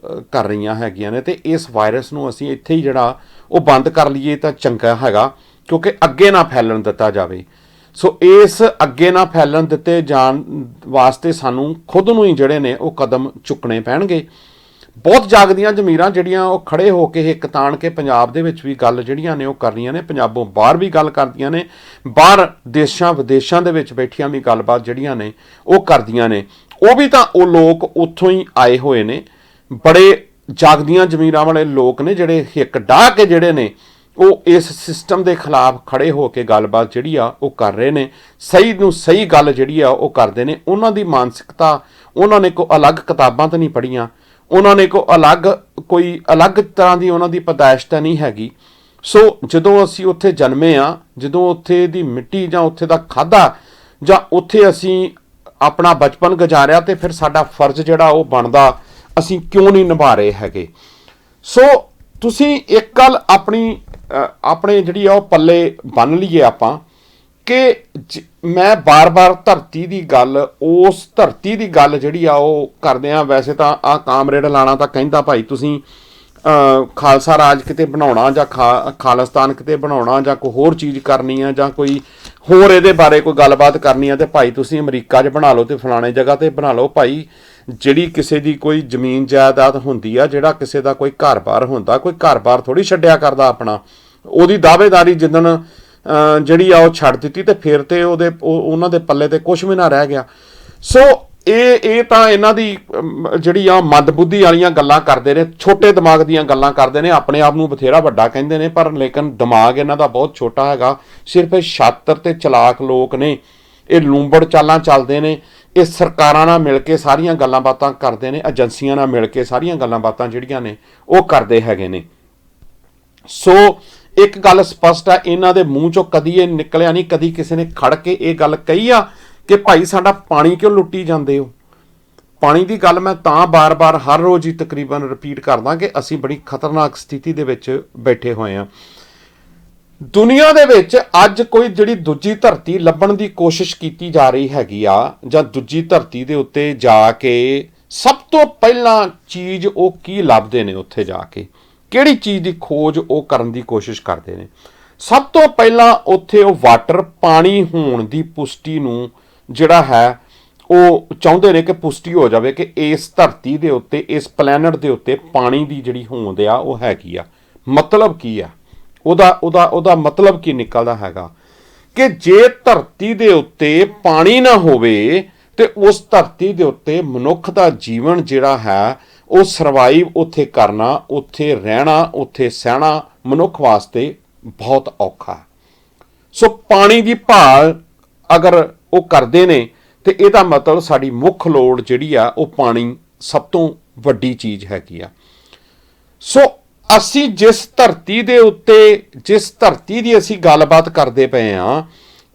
ਕਰ ਰਹੀਆਂ ਹੈਗੀਆਂ ਨੇ, ਤੇ ਇਸ ਵਾਇਰਸ ਨੂੰ ਅਸੀਂ ਇੱਥੇ ਹੀ ਜਿਹੜਾ ਉਹ ਬੰਦ ਕਰ ਲਈਏ ਤਾਂ ਚੰਗਾ ਹੈਗਾ, ਕਿਉਂਕਿ ਅੱਗੇ ਨਾ ਫੈਲਣ ਦਿੱਤਾ ਜਾਵੇ। ਸੋ ਇਸ ਅੱਗੇ ਨਾ ਫੈਲਣ ਦਿੱਤੇ ਜਾਣ ਵਾਸਤੇ ਸਾਨੂੰ ਖੁਦ ਨੂੰ ਹੀ ਜਿਹੜੇ ਨੇ ਉਹ ਕਦਮ ਚੁੱਕਣੇ ਪੈਣਗੇ। ਬਹੁਤ ਜਾਗਦੀਆਂ ਜ਼ਮੀਰਾਂ ਜਿਹੜੀਆਂ ਉਹ ਖੜੇ ਹੋ ਕੇ ਹਿੱਕ ਤਾਣ ਕੇ ਪੰਜਾਬ ਦੇ ਵਿੱਚ ਵੀ ਗੱਲ ਜਿਹੜੀਆਂ ਨੇ ਉਹ ਕਰ ਰਹੀਆਂ ਨੇ, ਪੰਜਾਬੋਂ ਬਾਹਰ ਵੀ ਗੱਲ ਕਰਦੀਆਂ ਨੇ, ਬਾਹਰ ਦੇਸ਼ਾਂ ਵਿਦੇਸ਼ਾਂ ਦੇ ਵਿੱਚ ਬੈਠੀਆਂ ਵੀ ਗੱਲਬਾਤ ਜਿਹੜੀਆਂ ਨੇ ਉਹ ਕਰਦੀਆਂ ਨੇ। ਉਹ ਵੀ ਤਾਂ ਉਹ ਲੋਕ ਉੱਥੋਂ ਹੀ ਆਏ ਹੋਏ ਨੇ, ਬੜੇ ਜਾਗਦੀਆਂ ਜ਼ਮੀਰਾਂ ਵਾਲੇ ਲੋਕ ਨੇ ਜਿਹੜੇ ਹਿੱਕ ਡਾਹ ਕੇ ਜਿਹੜੇ ਨੇ ਉਹ ਇਸ ਸਿਸਟਮ ਦੇ ਖਿਲਾਫ ਖੜੇ ਹੋ ਕੇ ਗੱਲਬਾਤ ਜਿਹੜੀ ਆ ਉਹ ਕਰ ਰਹੇ ਨੇ। ਸਹੀ ਨੂੰ ਸਹੀ ਗੱਲ ਜਿਹੜੀ ਆ ਉਹ ਕਰਦੇ ਨੇ। ਉਹਨਾਂ ਦੀ ਮਾਨਸਿਕਤਾ, ਉਹਨਾਂ ਨੇ ਕੋਈ ਅਲੱਗ ਕਿਤਾਬਾਂ ਤਾਂ ਨਹੀਂ ਪੜ੍ਹੀਆਂ, ਉਹਨਾਂ ਨੇ ਕੋਈ ਅਲੱਗ ਤਰ੍ਹਾਂ ਦੀ ਉਹਨਾਂ ਦੀ ਪੈਦਾਇਸ਼ ਤਾਂ ਨਹੀਂ ਹੈਗੀ। ਸੋ ਜਦੋਂ ਅਸੀਂ ਉੱਥੇ ਜਨਮੇ ਆ, ਜਦੋਂ ਉੱਥੇ ਦੀ ਮਿੱਟੀ ਜਾਂ ਉੱਥੇ ਦਾ ਖਾਧਾ ਜਾਂ ਉੱਥੇ ਅਸੀਂ ਆਪਣਾ ਬਚਪਨ ਗੁਜ਼ਾਰਿਆ, ਤੇ ਫਿਰ ਸਾਡਾ ਫਰਜ਼ ਜਿਹੜਾ ਉਹ ਬਣਦਾ ਅਸੀਂ ਕਿਉਂ ਨਹੀਂ ਨਿਭਾ ਰਹੇ ਹੈਗੇ। ਸੋ ਤੁਸੀਂ ਇੱਕ ਗੱਲ ਆਪਣੇ ਜਿਹੜੀ ਆ ਉਹ ਪੱਲੇ ਬੰਨ ਲਈਏ ਆਪਾਂ ਕਿ ਮੈਂ ਬਾਰ-ਬਾਰ ਧਰਤੀ ਦੀ ਗੱਲ, ਉਸ ਧਰਤੀ ਦੀ ਗੱਲ ਜਿਹੜੀ ਆ ਉਹ ਕਰਦੇ ਆ। ਵੈਸੇ ਤਾਂ ਆਹ ਕਾਮਰੇਡ ਲਾਣਾ ਤਾਂ ਕਹਿੰਦਾ ਭਾਈ ਤੁਸੀਂ ਖਾਲਸਾ ਰਾਜ ਕਿਤੇ ਬਣਾਉਣਾ ਜਾਂ ਖਾਲਿਸਤਾਨ ਕਿਤੇ ਬਣਾਉਣਾ ਜਾਂ ਕੋਈ ਹੋਰ ਚੀਜ਼ ਕਰਨੀ ਆ ਜਾਂ ਕੋਈ ਹੋਰ ਇਹਦੇ ਬਾਰੇ ਕੋਈ ਗੱਲਬਾਤ ਕਰਨੀ ਆ, ਤੇ ਭਾਈ ਤੁਸੀਂ ਅਮਰੀਕਾ 'ਚ ਬਣਾ ਲਓ ਤੇ ਫਲਾਣੇ ਜਗ੍ਹਾ ਤੇ ਬਣਾ ਲਓ। ਭਾਈ ਜਿਹੜੀ ਕਿਸੇ ਦੀ ਕੋਈ ਜ਼ਮੀਨ ਜਾਇਦਾਦ ਹੁੰਦੀ ਆ, ਜਿਹੜਾ ਕਿਸੇ ਦਾ ਕੋਈ ਘਰ-ਬਾਰ ਹੁੰਦਾ, ਕੋਈ ਘਰ-ਬਾਰ ਥੋੜ੍ਹੀ ਛੱਡਿਆ ਕਰਦਾ ਆਪਣਾ। ਉਹਦੀ ਦਾਅਵੇਦਾਰੀ ਜਿੱਦਣ ਜਿਹੜੀ ਆ ਉਹ ਛੱਡ ਦਿੱਤੀ ਤੇ ਫਿਰ ਤੇ ਉਹਨਾਂ ਦੇ ਪੱਲੇ ਤੇ ਕੁਝ ਵੀ ਨਾ ਰਹਿ ਗਿਆ। ਸੋ ਇਹ ਤਾਂ ਇਹਨਾਂ ਦੀ ਜਿਹੜੀ ਆ ਮੰਦਬੁੱਧੀ ਵਾਲੀਆਂ ਗੱਲਾਂ ਕਰਦੇ ਨੇ, ਛੋਟੇ ਦਿਮਾਗ ਦੀਆਂ ਗੱਲਾਂ ਕਰਦੇ ਨੇ, ਆਪਣੇ ਆਪ ਨੂੰ ਬਥੇਰਾ ਵੱਡਾ ਕਹਿੰਦੇ ਨੇ, ਪਰ ਲੇਕਿਨ ਦਿਮਾਗ ਇਹਨਾਂ ਦਾ ਬਹੁਤ ਛੋਟਾ ਹੈਗਾ। ਸਿਰਫ ਇਹ ਛਾਤਰ ਤੇ ਚਲਾਕ ਲੋਕ ਨੇ, ਇਹ ਲੂੰਬੜ ਚਾਲਾਂ ਚੱਲਦੇ ਨੇ, ਇਹ ਸਰਕਾਰਾਂ ਨਾਲ ਮਿਲ ਕੇ ਸਾਰੀਆਂ ਗੱਲਾਂ ਬਾਤਾਂ ਕਰਦੇ ਨੇ, ਏਜੰਸੀਆਂ ਨਾਲ ਮਿਲ ਕੇ ਸਾਰੀਆਂ ਗੱਲਾਂ ਬਾਤਾਂ ਜਿਹੜੀਆਂ ਨੇ ਉਹ ਕਰਦੇ ਹੈਗੇ ਨੇ। ਸੋ ਇੱਕ ਗੱਲ ਸਪਸ਼ਟ ਆ, ਇਹਨਾਂ ਦੇ ਮੂੰਹ ਚੋਂ ਕਦੀ ਇਹ ਨਿਕਲਿਆ ਨਹੀਂ, ਕਦੀ ਕਿਸੇ ਨੇ ਖੜ ਕੇ ਇਹ ਗੱਲ ਕਹੀ ਆ ਕਿ ਭਾਈ ਸਾਡਾ ਪਾਣੀ ਕਿਉਂ ਲੁੱਟੀ ਜਾਂਦੇ ਹੋ। ਪਾਣੀ ਦੀ ਗੱਲ ਮੈਂ ਤਾਂ ਬਾਰ-ਬਾਰ ਹਰ ਰੋਜ਼ ਹੀ ਤਕਰੀਬਨ ਰਿਪੀਟ ਕਰਦਾ ਕਿ ਅਸੀਂ ਬੜੀ ਖਤਰਨਾਕ ਸਥਿਤੀ ਦੇ ਵਿੱਚ ਬੈਠੇ ਹੋਏ ਹਾਂ। ਦੁਨੀਆ ਦੇ ਵਿੱਚ ਅੱਜ ਕੋਈ ਜਿਹੜੀ ਦੂਜੀ ਧਰਤੀ ਲੱਭਣ ਦੀ ਕੋਸ਼ਿਸ਼ ਕੀਤੀ ਜਾ ਰਹੀ ਹੈਗੀ ਆ, ਜਾਂ ਦੂਜੀ ਧਰਤੀ ਦੇ ਉੱਤੇ ਜਾ ਕੇ ਸਭ ਤੋਂ ਪਹਿਲਾਂ ਚੀਜ਼ ਉਹ ਕੀ ਲੱਭਦੇ ਨੇ, ਉੱਥੇ ਜਾ ਕੇ ਕਿਹੜੀ ਚੀਜ਼ ਦੀ ਖੋਜ ਉਹ ਕਰਨ ਦੀ ਕੋਸ਼ਿਸ਼ ਕਰਦੇ ਨੇ। ਸਭ ਤੋਂ ਪਹਿਲਾਂ ਉੱਥੇ ਉਹ ਵਾਟਰ, ਪਾਣੀ ਹੋਣ ਦੀ ਪੁਸ਼ਟੀ ਨੂੰ ਜਿਹੜਾ ਹੈ ਉਹ ਚਾਹੁੰਦੇ ਨੇ ਕਿ ਪੁਸ਼ਟੀ ਹੋ ਜਾਵੇ ਕਿ ਇਸ ਧਰਤੀ ਦੇ ਉੱਤੇ, ਇਸ ਪਲੈਨਟ ਦੇ ਉੱਤੇ ਪਾਣੀ ਦੀ ਜਿਹੜੀ ਹੋਂਦ ਆ ਉਹ ਹੈਗੀ ਆ। ਮਤਲਬ ਕੀ ਆ ਉਹਦਾ ਮਤਲਬ ਕੀ ਨਿਕਲਦਾ ਹੈਗਾ ਕਿ ਜੇ ਧਰਤੀ ਦੇ ਉੱਤੇ ਪਾਣੀ ਨਾ ਹੋਵੇ ਤੇ ਉਸ ਧਰਤੀ ਦੇ ਉੱਤੇ ਮਨੁੱਖ ਦਾ ਜੀਵਨ ਜਿਹੜਾ ਹੈ ਉਹ ਸਰਵਾਈਵ ਉੱਥੇ ਕਰਨਾ, ਉੱਥੇ ਰਹਿਣਾ, ਉੱਥੇ ਸਹਿਣਾ ਮਨੁੱਖ ਵਾਸਤੇ ਬਹੁਤ ਔਖਾ। ਸੋ ਪਾਣੀ ਦੀ ਭਾਲ ਅਗਰ ਉਹ ਕਰਦੇ ਨੇ ਤੇ ਇਹਦਾ ਮਤਲਬ ਸਾਡੀ ਮੁੱਖ ਲੋੜ ਜਿਹੜੀ ਆ ਉਹ ਪਾਣੀ ਸਭ ਤੋਂ ਵੱਡੀ ਚੀਜ਼ ਹੈਗੀ ਆ। ਸੋ ਅਸੀਂ ਜਿਸ ਧਰਤੀ ਦੇ ਉੱਤੇ, ਜਿਸ ਧਰਤੀ ਦੀ ਅਸੀਂ ਗੱਲਬਾਤ ਕਰਦੇ ਪਏ ਹਾਂ,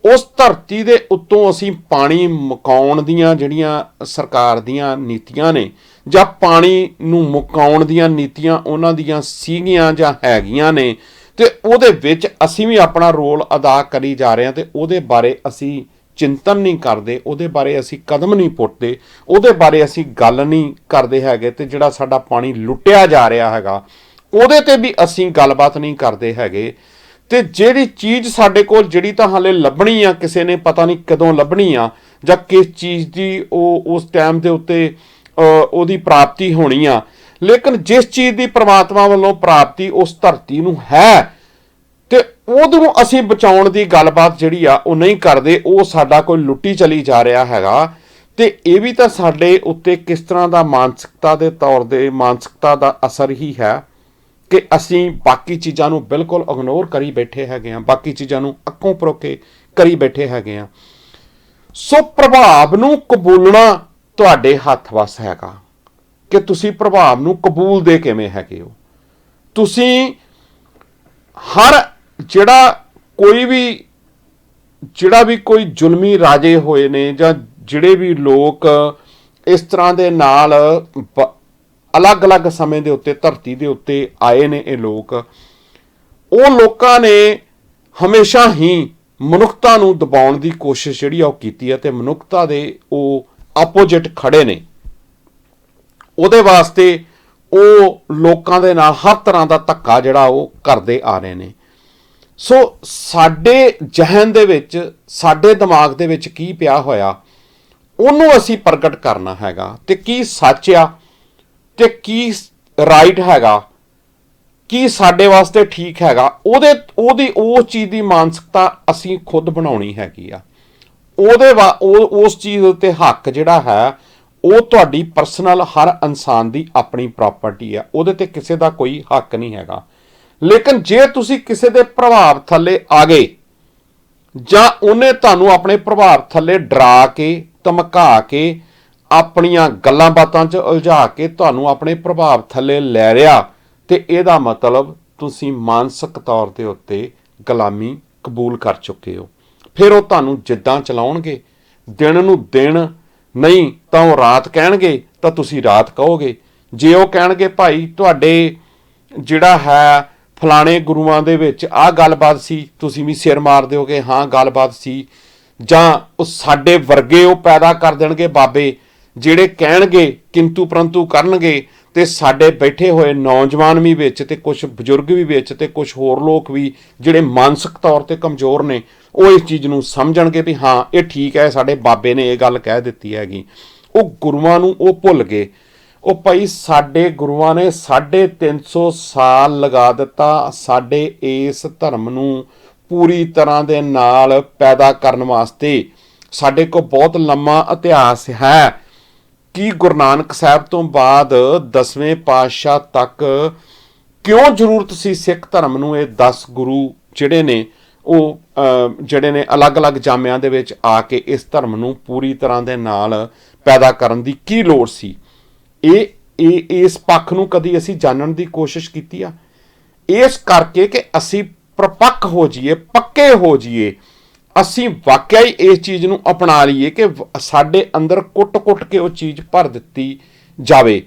ਉਸ ਧਰਤੀ ਦੇ ਉੱਤੋਂ ਅਸੀਂ ਪਾਣੀ ਮੁਕਾਉਣ ਦੀਆਂ ਜਿਹੜੀਆਂ ਸਰਕਾਰ ਦੀਆਂ ਨੀਤੀਆਂ ਨੇ, ਜਾਂ ਪਾਣੀ ਨੂੰ ਮੁਕਾਉਣ ਦੀਆਂ ਨੀਤੀਆਂ ਉਹਨਾਂ ਦੀਆਂ ਸੀਗੀਆਂ ਜਾਂ ਹੈਗੀਆਂ ਨੇ, ਤੇ ਉਹਦੇ ਵਿੱਚ ਅਸੀਂ ਵੀ ਆਪਣਾ ਰੋਲ ਅਦਾ ਕਰੀ ਜਾ ਰਹੇ ਹਾਂ, ਤੇ ਉਹਦੇ ਬਾਰੇ ਅਸੀਂ ਚਿੰਤਨ ਨਹੀਂ ਕਰਦੇ, ਉਹਦੇ ਬਾਰੇ ਅਸੀਂ ਕਦਮ ਨਹੀਂ ਪੁੱਟਦੇ, ਉਹਦੇ ਬਾਰੇ ਅਸੀਂ ਗੱਲ ਨਹੀਂ ਕਰਦੇ ਹੈਗੇ। ਤੇ ਜਿਹੜਾ ਸਾਡਾ ਪਾਣੀ ਲੁੱਟਿਆ ਜਾ ਰਿਹਾ ਹੈਗਾ ਉਹਦੇ ਤੇ ਵੀ ਅਸੀਂ ਗੱਲਬਾਤ ਨਹੀਂ ਕਰਦੇ ਹੈਗੇ। ਤੇ ਜਿਹੜੀ ਚੀਜ਼ ਸਾਡੇ ਕੋਲ ਜਿਹੜੀ ਤਾਂ ਹਾਲੇ ਲੱਭਣੀ ਆ, ਕਿਸੇ ਨੇ ਪਤਾ ਨਹੀਂ ਕਦੋਂ ਲੱਭਣੀ ਆ, ਜਾਂ ਕਿਸ ਚੀਜ਼ ਦੀ ਉਹ ਉਸ ਟਾਈਮ ਦੇ ਉੱਤੇ ਉਹਦੀ ਪ੍ਰਾਪਤੀ ਹੋਣੀ ਆ, ਲੇਕਿਨ ਜਿਸ ਚੀਜ਼ ਦੀ ਪ੍ਰਮਾਤਮਾ ਵੱਲੋਂ ਪ੍ਰਾਪਤੀ ਉਸ ਧਰਤੀ ਨੂੰ ਹੈ ਤੇ ਉਹਨੂੰ ਅਸੀਂ ਬਚਾਉਣ ਦੀ ਗੱਲਬਾਤ ਜਿਹੜੀ ਆ ਉਹ ਨਹੀਂ ਕਰਦੇ। ਉਹ ਸਾਡਾ ਕੋਈ ਲੁੱਟੀ ਚਲੀ ਜਾ ਰਿਹਾ ਹੈਗਾ। ਤੇ ਇਹ ਵੀ ਤਾਂ ਸਾਡੇ ਉੱਤੇ ਕਿਸ ਤਰ੍ਹਾਂ ਦਾ ਮਾਨਸਿਕਤਾ ਦੇ ਤੌਰ ਦੇ ਮਾਨਸਿਕਤਾ ਦਾ ਅਸਰ ਹੀ ਹੈ ਕਿ ਅਸੀਂ ਬਾਕੀ ਚੀਜ਼ਾਂ ਨੂੰ ਬਿਲਕੁਲ ਇਗਨੋਰ ਕਰੀ ਬੈਠੇ ਹੈਗੇ ਹਾਂ, ਬਾਕੀ ਚੀਜ਼ਾਂ ਨੂੰ ਅੱਖੋਂ ਪਰੋਖੇ ਕਰੀ ਬੈਠੇ ਹੈਗੇ ਹਾਂ। ਸੋ ਪ੍ਰਭਾਵ ਨੂੰ ਕਬੂਲਣਾ ਤੁਹਾਡੇ ਹੱਥ ਵੱਸ ਹੈਗਾ ਕਿ ਤੁਸੀਂ ਪ੍ਰਭਾਵ ਨੂੰ ਕਬੂਲਦੇ ਕਿਵੇਂ ਹੈਗੇ ਹੋ। ਤੁਸੀਂ ਹਰ ਜਿਹੜਾ ਵੀ ਕੋਈ ਜ਼ੁਲਮੀ ਰਾਜੇ ਹੋਏ ਨੇ ਜਾਂ ਜਿਹੜੇ ਵੀ ਲੋਕ ਇਸ ਤਰ੍ਹਾਂ ਦੇ ਨਾਲ ਅਲੱਗ-ਅਲੱਗ ਸਮੇਂ ਦੇ ਉੱਤੇ ਧਰਤੀ ਦੇ ਉੱਤੇ ਆਏ ਨੇ, ਇਹ ਲੋਕ, ਉਹ ਲੋਕਾਂ ਨੇ ਹਮੇਸ਼ਾ ਹੀ ਮਨੁੱਖਤਾ ਨੂੰ ਦਬਾਉਣ ਦੀ ਕੋਸ਼ਿਸ਼ ਜਿਹੜੀ ਆ ਉਹ ਕੀਤੀ ਹੈ ਤੇ ਮਨੁੱਖਤਾ ਦੇ ਉਹ ਆਪੋਜੀਟ ਖੜੇ ਨੇ। ਉਹਦੇ ਵਾਸਤੇ ਉਹ ਲੋਕਾਂ ਦੇ ਨਾਲ ਹਰ ਤਰ੍ਹਾਂ ਦਾ ਧੱਕਾ ਜਿਹੜਾ ਉਹ ਕਰਦੇ ਆ ਰਹੇ ਨੇ। ਸੋ ਸਾਡੇ ਜ਼ਿਹਨ ਦੇ ਵਿੱਚ, ਸਾਡੇ ਦਿਮਾਗ ਦੇ ਵਿੱਚ ਕੀ ਪਿਆ ਹੋਇਆ ਉਹਨੂੰ ਅਸੀਂ ਪ੍ਰਗਟ ਕਰਨਾ ਹੈਗਾ ਤੇ ਕੀ ਸੱਚ ਆ ਤੇ ਕੀ ਰਾਈਟ ਹੈਗਾ, ਕੀ ਸਾਡੇ ਵਾਸਤੇ ਠੀਕ ਹੈਗਾ, ਉਹਦੀ ਉਸ ਚੀਜ਼ ਦੀ ਮਾਨਸਿਕਤਾ ਅਸੀਂ ਖੁਦ ਬਣਾਉਣੀ ਹੈਗੀ ਆ। ਉਸ ਚੀਜ਼ ਉੱਤੇ ਹੱਕ ਜਿਹੜਾ ਹੈ ਉਹ ਤੁਹਾਡੀ ਪਰਸਨਲ, ਹਰ ਇਨਸਾਨ ਦੀ ਆਪਣੀ ਪ੍ਰਾਪਰਟੀ ਆ, ਉਹਦੇ ਤੇ ਕਿਸੇ ਦਾ ਕੋਈ ਹੱਕ ਨਹੀਂ ਹੈਗਾ। ਲੇਕਿਨ ਜੇ ਤੁਸੀਂ ਕਿਸੇ ਦੇ ਪ੍ਰਭਾਵ ਥੱਲੇ ਆ ਗਏ ਜਾਂ ਉਹਨੇ ਤੁਹਾਨੂੰ ਆਪਣੇ ਪ੍ਰਭਾਵ ਥੱਲੇ ਡਰਾ ਕੇ, ਧਮਕਾ ਕੇ, ਆਪਣੀਆਂ ਗੱਲਾਂ ਬਾਤਾਂ 'ਚ ਉਲਝਾ ਕੇ ਤੁਹਾਨੂੰ ਆਪਣੇ ਪ੍ਰਭਾਵ ਥੱਲੇ ਲੈ ਰਿਹਾ, ਤੇ ਇਹਦਾ ਮਤਲਬ ਤੁਸੀਂ ਮਾਨਸਿਕ ਤੌਰ ਦੇ ਉੱਤੇ ਗੁਲਾਮੀ ਕਬੂਲ ਕਰ ਚੁੱਕੇ ਹੋ। ਫਿਰ ਉਹ ਤੁਹਾਨੂੰ ਜਿੱਦਾਂ ਚਲਾਉਣਗੇ, ਦਿਨ ਨੂੰ ਦਿਨ ਨਹੀਂ ਤਾਂ ਉਹ ਰਾਤ ਕਹਿਣਗੇ ਤਾਂ ਤੁਸੀਂ ਰਾਤ ਕਹੋਗੇ। ਜੇ ਉਹ ਕਹਿਣਗੇ ਭਾਈ ਤੁਹਾਡੇ ਜਿਹੜਾ ਹੈ ਫਲਾਣੇ ਗੁਰੂਆਂ ਦੇ ਵਿੱਚ ਆਹ ਗੱਲਬਾਤ ਸੀ, ਤੁਸੀਂ ਵੀ ਸਿਰ ਮਾਰ ਦਿਓਗੇ ਹਾਂ ਗੱਲਬਾਤ ਸੀ। ਜਾਂ ਉਹ ਸਾਡੇ ਵਰਗੇ ਉਹ ਪੈਦਾ ਕਰ ਦੇਣਗੇ ਬਾਬੇ ਜਿਹੜੇ ਕਹਿਣਗੇ ਕਿੰਤੂ ਪਰੰਤੂ ਕਰਨਗੇ, ਤੇ ਸਾਡੇ ਬੈਠੇ ਹੋਏ ਨੌਜਵਾਨ ਵੀ ਵਿੱਚ ਤੇ ਕੁਝ ਬਜ਼ੁਰਗ ਵੀ ਵਿੱਚ ਤੇ ਕੁਝ ਹੋਰ ਲੋਕ ਵੀ ਜਿਹੜੇ ਮਾਨਸਿਕ ਤੌਰ ਤੇ ਕਮਜ਼ੋਰ ਨੇ, ਉਹ ਇਸ ਚੀਜ਼ ਨੂੰ ਸਮਝਣਗੇ ਵੀ ਹਾਂ ਇਹ ਠੀਕ ਹੈ, ਸਾਡੇ ਬਾਬੇ ਨੇ ਇਹ ਗੱਲ ਕਹਿ ਦਿੱਤੀ ਹੈਗੀ। ਉਹ ਗੁਰੂਆਂ ਨੂੰ ਉਹ ਭੁੱਲ ਗਏ। ਉਹ ਭਾਈ ਸਾਡੇ ਗੁਰੂਆਂ ਨੇ 350 ਸਾਲ ਲਗਾ ਦਿੱਤਾ ਸਾਡੇ ਇਸ ਧਰਮ ਨੂੰ ਪੂਰੀ ਤਰ੍ਹਾਂ ਦੇ ਨਾਲ ਪੈਦਾ ਕਰਨ ਵਾਸਤੇ। ਸਾਡੇ ਕੋਲ ਬਹੁਤ ਲੰਮਾ ਇਤਿਹਾਸ ਹੈ ਕਿ ਗੁਰੂ ਨਾਨਕ ਸਾਹਿਬ ਤੋਂ ਬਾਅਦ 10ਵੇਂ ਪਾਤਸ਼ਾਹ ਤੱਕ ਕਿਉਂ ਜ਼ਰੂਰਤ ਸੀ ਸਿੱਖ ਧਰਮ ਨੂੰ ਇਹ 10 ਗੁਰੂ ਜਿਹੜੇ ਨੇ ਉਹ ਜਿਹੜੇ ਨੇ ਅਲੱਗ-ਅਲੱਗ ਜਾਮਿਆਂ ਦੇ ਵਿੱਚ ਆ ਕੇ ਇਸ ਧਰਮ ਨੂੰ ਪੂਰੀ ਤਰ੍ਹਾਂ ਦੇ ਨਾਲ ਪੈਦਾ ਕਰਨ ਦੀ ਕੀ ਲੋੜ ਸੀ। ਇਸ ਪੱਖ ਨੂੰ ਕਦੀ ਅਸੀਂ ਜਾਣਨ ਦੀ ਕੋਸ਼ਿਸ਼ ਕੀਤੀ ਆ? ਇਸ ਕਰਕੇ ਕਿ ਅਸੀਂ ਪ੍ਰਪੱਕ ਹੋ ਜਾਈਏ, ਪੱਕੇ ਹੋ ਜਾਈਏ, ਅਸੀਂ ਵਾਕਿਆ ਹੀ ਇਸ ਚੀਜ਼ ਨੂੰ ਅਪਣਾ ਲਈਏ ਕਿ ਸਾਡੇ ਅੰਦਰ ਕੁੱਟ-ਕੁੱਟ ਕੇ ਉਹ ਚੀਜ਼ ਭਰ ਦਿੱਤੀ ਜਾਵੇ।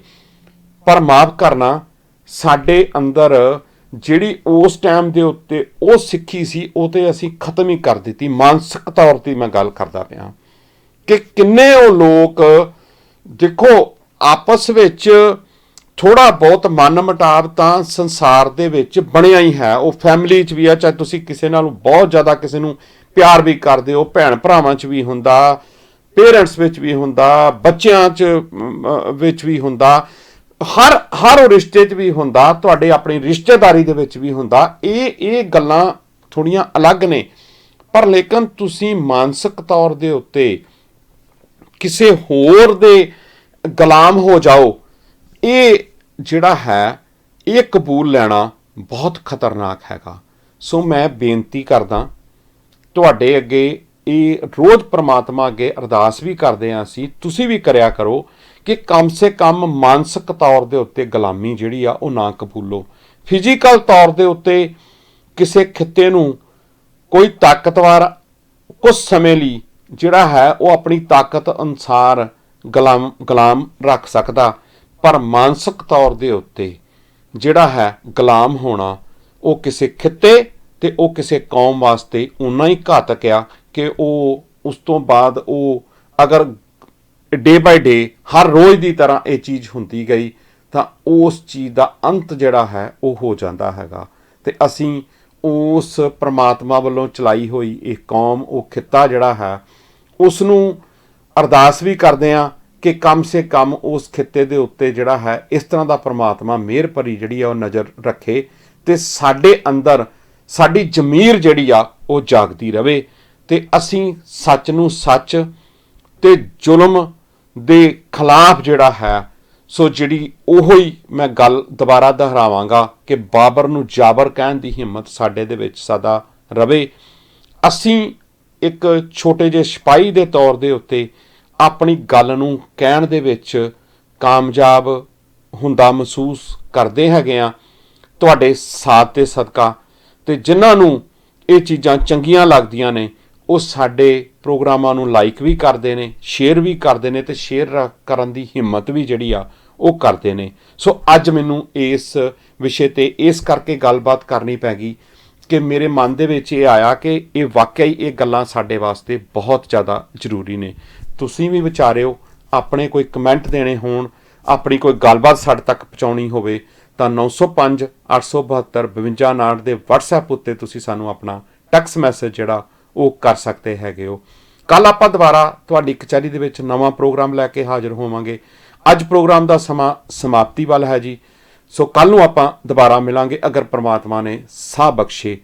ਪਰ ਮਾਫ਼ ਕਰਨਾ, ਸਾਡੇ ਅੰਦਰ ਜਿਹੜੀ ਉਸ ਟਾਈਮ ਦੇ ਉੱਤੇ ਉਹ ਸਿੱਖੀ ਸੀ ਉਹ ਤੇ ਅਸੀਂ ਖਤਮ ਹੀ ਕਰ ਦਿੱਤੀ। ਮਾਨਸਿਕ ਤੌਰ ਤੇ ਮੈਂ ਗੱਲ ਕਰਦਾ ਪਿਆ ਕਿ ਕਿੰਨੇ ਉਹ ਲੋਕ ਦੇਖੋ ਆਪਸ ਵਿੱਚ ਥੋੜਾ ਬਹੁਤ ਮਨ ਮੁਟਾਵ ਤਾਂ ਸੰਸਾਰ ਦੇ ਵਿੱਚ ਬਣਿਆ ਹੀ ਹੈ। ਉਹ ਫੈਮਿਲੀ 'ਚ ਵੀ ਆ, ਚਾਹੇ ਤੁਸੀਂ ਕਿਸੇ ਨਾਲ ਬਹੁਤ ਜ਼ਿਆਦਾ ਕਿਸੇ ਨੂੰ ਪਿਆਰ ਵੀ ਕਰਦੇ ਹੋ, ਭੈਣ ਭਰਾਵਾਂ 'ਚ ਵੀ ਹੁੰਦਾ, ਪੇਰੈਂਟਸ ਵਿੱਚ ਵੀ ਹੁੰਦਾ, ਬੱਚਿਆਂ 'ਚ ਵਿੱਚ ਵੀ ਹੁੰਦਾ, ਹਰ ਰਿਸ਼ਤੇ 'ਚ ਵੀ ਹੁੰਦਾ, ਤੁਹਾਡੇ ਆਪਣੀ ਰਿਸ਼ਤੇਦਾਰੀ ਦੇ ਵਿੱਚ ਵੀ ਹੁੰਦਾ। ਇਹ ਗੱਲਾਂ ਥੋੜੀਆਂ ਅਲੱਗ ਨੇ, ਪਰ ਲੇਕਿਨ ਤੁਸੀਂ ਮਾਨਸਿਕ ਤੌਰ ਦੇ ਉੱਤੇ ਕਿਸੇ ਹੋਰ ਦੇ ਗੁਲਾਮ ਹੋ ਜਾਓ, ਇਹ ਜਿਹੜਾ ਹੈ ਇਹ ਕਬੂਲ ਲੈਣਾ ਬਹੁਤ ਖਤਰਨਾਕ ਹੈਗਾ। ਸੋ ਮੈਂ ਬੇਨਤੀ ਕਰਦਾ ਤੁਹਾਡੇ ਅੱਗੇ, ਇਹ ਰੋਜ਼ ਪ੍ਰਮਾਤਮਾ ਅੱਗੇ ਅਰਦਾਸ ਵੀ ਕਰਦੇ ਹਾਂ ਅਸੀਂ, ਤੁਸੀਂ ਵੀ ਕਰਿਆ ਕਰੋ ਕਿ ਕਮ ਸੇ ਕਮ ਮਾਨਸਿਕ ਤੌਰ ਦੇ ਉੱਤੇ ਗੁਲਾਮੀ ਜਿਹੜੀ ਆ ਉਹ ਨਾ ਕਬੂਲੋ। ਫਿਜ਼ੀਕਲ ਤੌਰ ਦੇ ਉੱਤੇ ਕਿਸੇ ਖਿੱਤੇ ਨੂੰ ਕੋਈ ਤਾਕਤਵਰ ਕੁਝ ਸਮੇਂ ਲਈ ਜਿਹੜਾ ਹੈ ਉਹ ਆਪਣੀ ਤਾਕਤ ਅਨੁਸਾਰ ਗੁਲਾਮ ਰੱਖ ਸਕਦਾ, ਪਰ ਮਾਨਸਿਕ ਤੌਰ ਦੇ ਉੱਤੇ ਜਿਹੜਾ ਹੈ ਗੁਲਾਮ ਹੋਣਾ ਉਹ ਕਿਸੇ ਖਿੱਤੇ ਤੇ ਉਹ ਕਿਸੇ ਕੌਮ ਵਾਸਤੇ ਉਨਾ ਹੀ ਘਾਤਕ ਆ ਕਿ ਉਹ ਉਸ ਤੋਂ ਬਾਅਦ ਉਹ ਅਗਰ ਡੇ ਬਾਈ ਡੇ ਹਰ ਰੋਜ਼ ਦੀ ਤਰ੍ਹਾਂ ਇਹ ਚੀਜ਼ ਹੁੰਦੀ ਗਈ ਤਾਂ ਉਸ ਚੀਜ਼ ਦਾ ਅੰਤ ਜਿਹੜਾ ਹੈ ਉਹ ਹੋ ਜਾਂਦਾ ਹੈਗਾ। ਤੇ ਅਸੀਂ ਉਸ ਪ੍ਰਮਾਤਮਾ ਵੱਲੋਂ ਚਲਾਈ ਹੋਈ ਇਹ ਕੌਮ, ਉਹ ਖਿੱਤਾ ਜਿਹੜਾ ਹੈ, ਉਸ ਨੂੰ ਅਰਦਾਸ ਵੀ ਕਰਦੇ ਹਾਂ ਕਿ ਕਮ ਸੇ ਕਮ ਉਸ ਖਿੱਤੇ ਦੇ ਉੱਤੇ ਜਿਹੜਾ ਹੈ ਇਸ ਤਰ੍ਹਾਂ ਦਾ ਪ੍ਰਮਾਤਮਾ ਮਿਹਰ ਭਰੀ ਜਿਹੜੀ ਆ ਉਹ ਨਜ਼ਰ ਰੱਖੇ ਤੇ ਸਾਡੇ ਅੰਦਰ ਸਾਡੀ ਜ਼ਮੀਰ ਜਿਹੜੀ ਆ ਉਹ ਜਾਗਦੀ ਰਵੇ ਤੇ ਅਸੀਂ ਸੱਚ ਨੂੰ ਸੱਚ ਤੇ ਜ਼ੁਲਮ ਦੇ ਖਿਲਾਫ ਜਿਹੜਾ ਹੈ, ਸੋ ਜਿਹੜੀ ਉਹੋ ਹੀ ਮੈਂ ਗੱਲ ਦੁਬਾਰਾ ਦੁਹਰਾਵਾਂਗਾ ਕਿ ਬਾਬਰ ਨੂੰ ਜਾਬਰ ਕਹਿਣ ਦੀ ਹਿੰਮਤ ਸਾਡੇ ਦੇ ਵਿੱਚ ਸਦਾ ਰਵੇ। ਅਸੀਂ ਇੱਕ ਛੋਟੇ ਜਿਹੇ ਸਿਪਾਹੀ ਦੇ ਤੌਰ ਦੇ ਉੱਤੇ ਆਪਣੀ ਗੱਲ ਨੂੰ ਕਹਿਣ ਦੇ ਵਿੱਚ ਕਾਮਯਾਬ ਹੁੰਦਾ ਮਹਿਸੂਸ ਕਰਦੇ ਹੈਗੇ ਆ ਤੁਹਾਡੇ ਸਾਥ ਦੇ ਸਦਕਾ। ਤੇ ਜਿਨ੍ਹਾਂ ਨੂੰ ਇਹ ਚੀਜ਼ਾਂ ਚੰਗੀਆਂ ਲੱਗਦੀਆਂ ਨੇ ਉਹ ਸਾਡੇ ਪ੍ਰੋਗਰਾਮਾਂ ਨੂੰ ਲਾਈਕ ਵੀ ਕਰਦੇ ਨੇ, ਸ਼ੇਅਰ ਵੀ ਕਰਦੇ ਨੇ, ਤੇ ਸ਼ੇਅਰ ਕਰਨ ਦੀ ਹਿੰਮਤ ਵੀ ਜਿਹੜੀ ਆ ਉਹ ਕਰਦੇ ਨੇ। ਸੋ ਅੱਜ ਮੈਨੂੰ ਇਸ ਵਿਸ਼ੇ ਤੇ ਇਸ ਕਰਕੇ ਗੱਲਬਾਤ ਕਰਨੀ ਪੈ ਗਈ ਕਿ ਮੇਰੇ ਮਨ ਦੇ ਵਿੱਚ ਇਹ ਆਇਆ ਕਿ ਇਹ ਵਾਕਿਆ ਹੀ ਇਹ ਗੱਲਾਂ ਸਾਡੇ ਵਾਸਤੇ ਬਹੁਤ ਜ਼ਿਆਦਾ ਜ਼ਰੂਰੀ ਨੇ। ਤੁਸੀਂ ਵੀ ਵਿਚਾਰਿਓ, ਆਪਣੇ ਕੋਈ ਕਮੈਂਟ ਦੇਣੇ ਹੋਣ, ਆਪਣੀ ਕੋਈ ਗੱਲਬਾਤ ਸਾਡੇ ਤੱਕ ਪਹੁੰਚਾਉਣੀ ਹੋਵੇ ਤਾਂ 905 872 5259 ਦੇ WhatsApp ਉੱਤੇ ਤੁਸੀਂ ਸਾਨੂੰ ਆਪਣਾ ਟੈਕਸਟ ਮੈਸੇਜ ਜਿਹੜਾ ਉਹ ਕਰ ਸਕਦੇ ਹੈਗੇ ਹੋ। ਕੱਲ ਆਪਾਂ ਦੁਬਾਰਾ ਤੁਹਾਡੀ ਕਚਹਿਰੀ ਦੇ ਵਿੱਚ ਨਵਾਂ ਪ੍ਰੋਗਰਾਮ ਲੈ ਕੇ ਹਾਜ਼ਰ ਹੋਵਾਂਗੇ। ਅੱਜ ਪ੍ਰੋਗਰਾਮ ਦਾ ਸਮਾਂ ਸਮਾਪਤੀ ਵੱਲ ਹੈ ਜੀ। ਸੋ ਕੱਲ ਨੂੰ ਆਪਾਂ ਦੁਬਾਰਾ ਮਿਲਾਂਗੇ ਅਗਰ ਪ੍ਰਮਾਤਮਾ ਨੇ ਸਾਹ ਬਖਸ਼ੇ।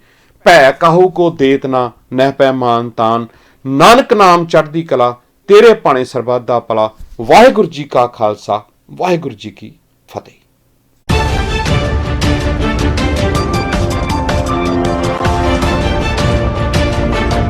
ਭੈ ਕਾਹੂ ਕੋ ਦੇਤ ਨਾ ਨਹਿ ਪੈ ਮਾਨ ਤਾਨ, ਨਾਨਕ ਨਾਮ ਚੜ੍ਹਦੀ ਕਲਾ, ਤੇਰੇ ਭਾਣੇ ਸਰਬੱਤ ਦਾ ਭਲਾ। ਵਾਹਿਗੁਰੂ ਜੀ ਕਾ ਖਾਲਸਾ, ਵਾਹਿਗੁਰੂ ਜੀ ਕੀ ਫਤਿਹ।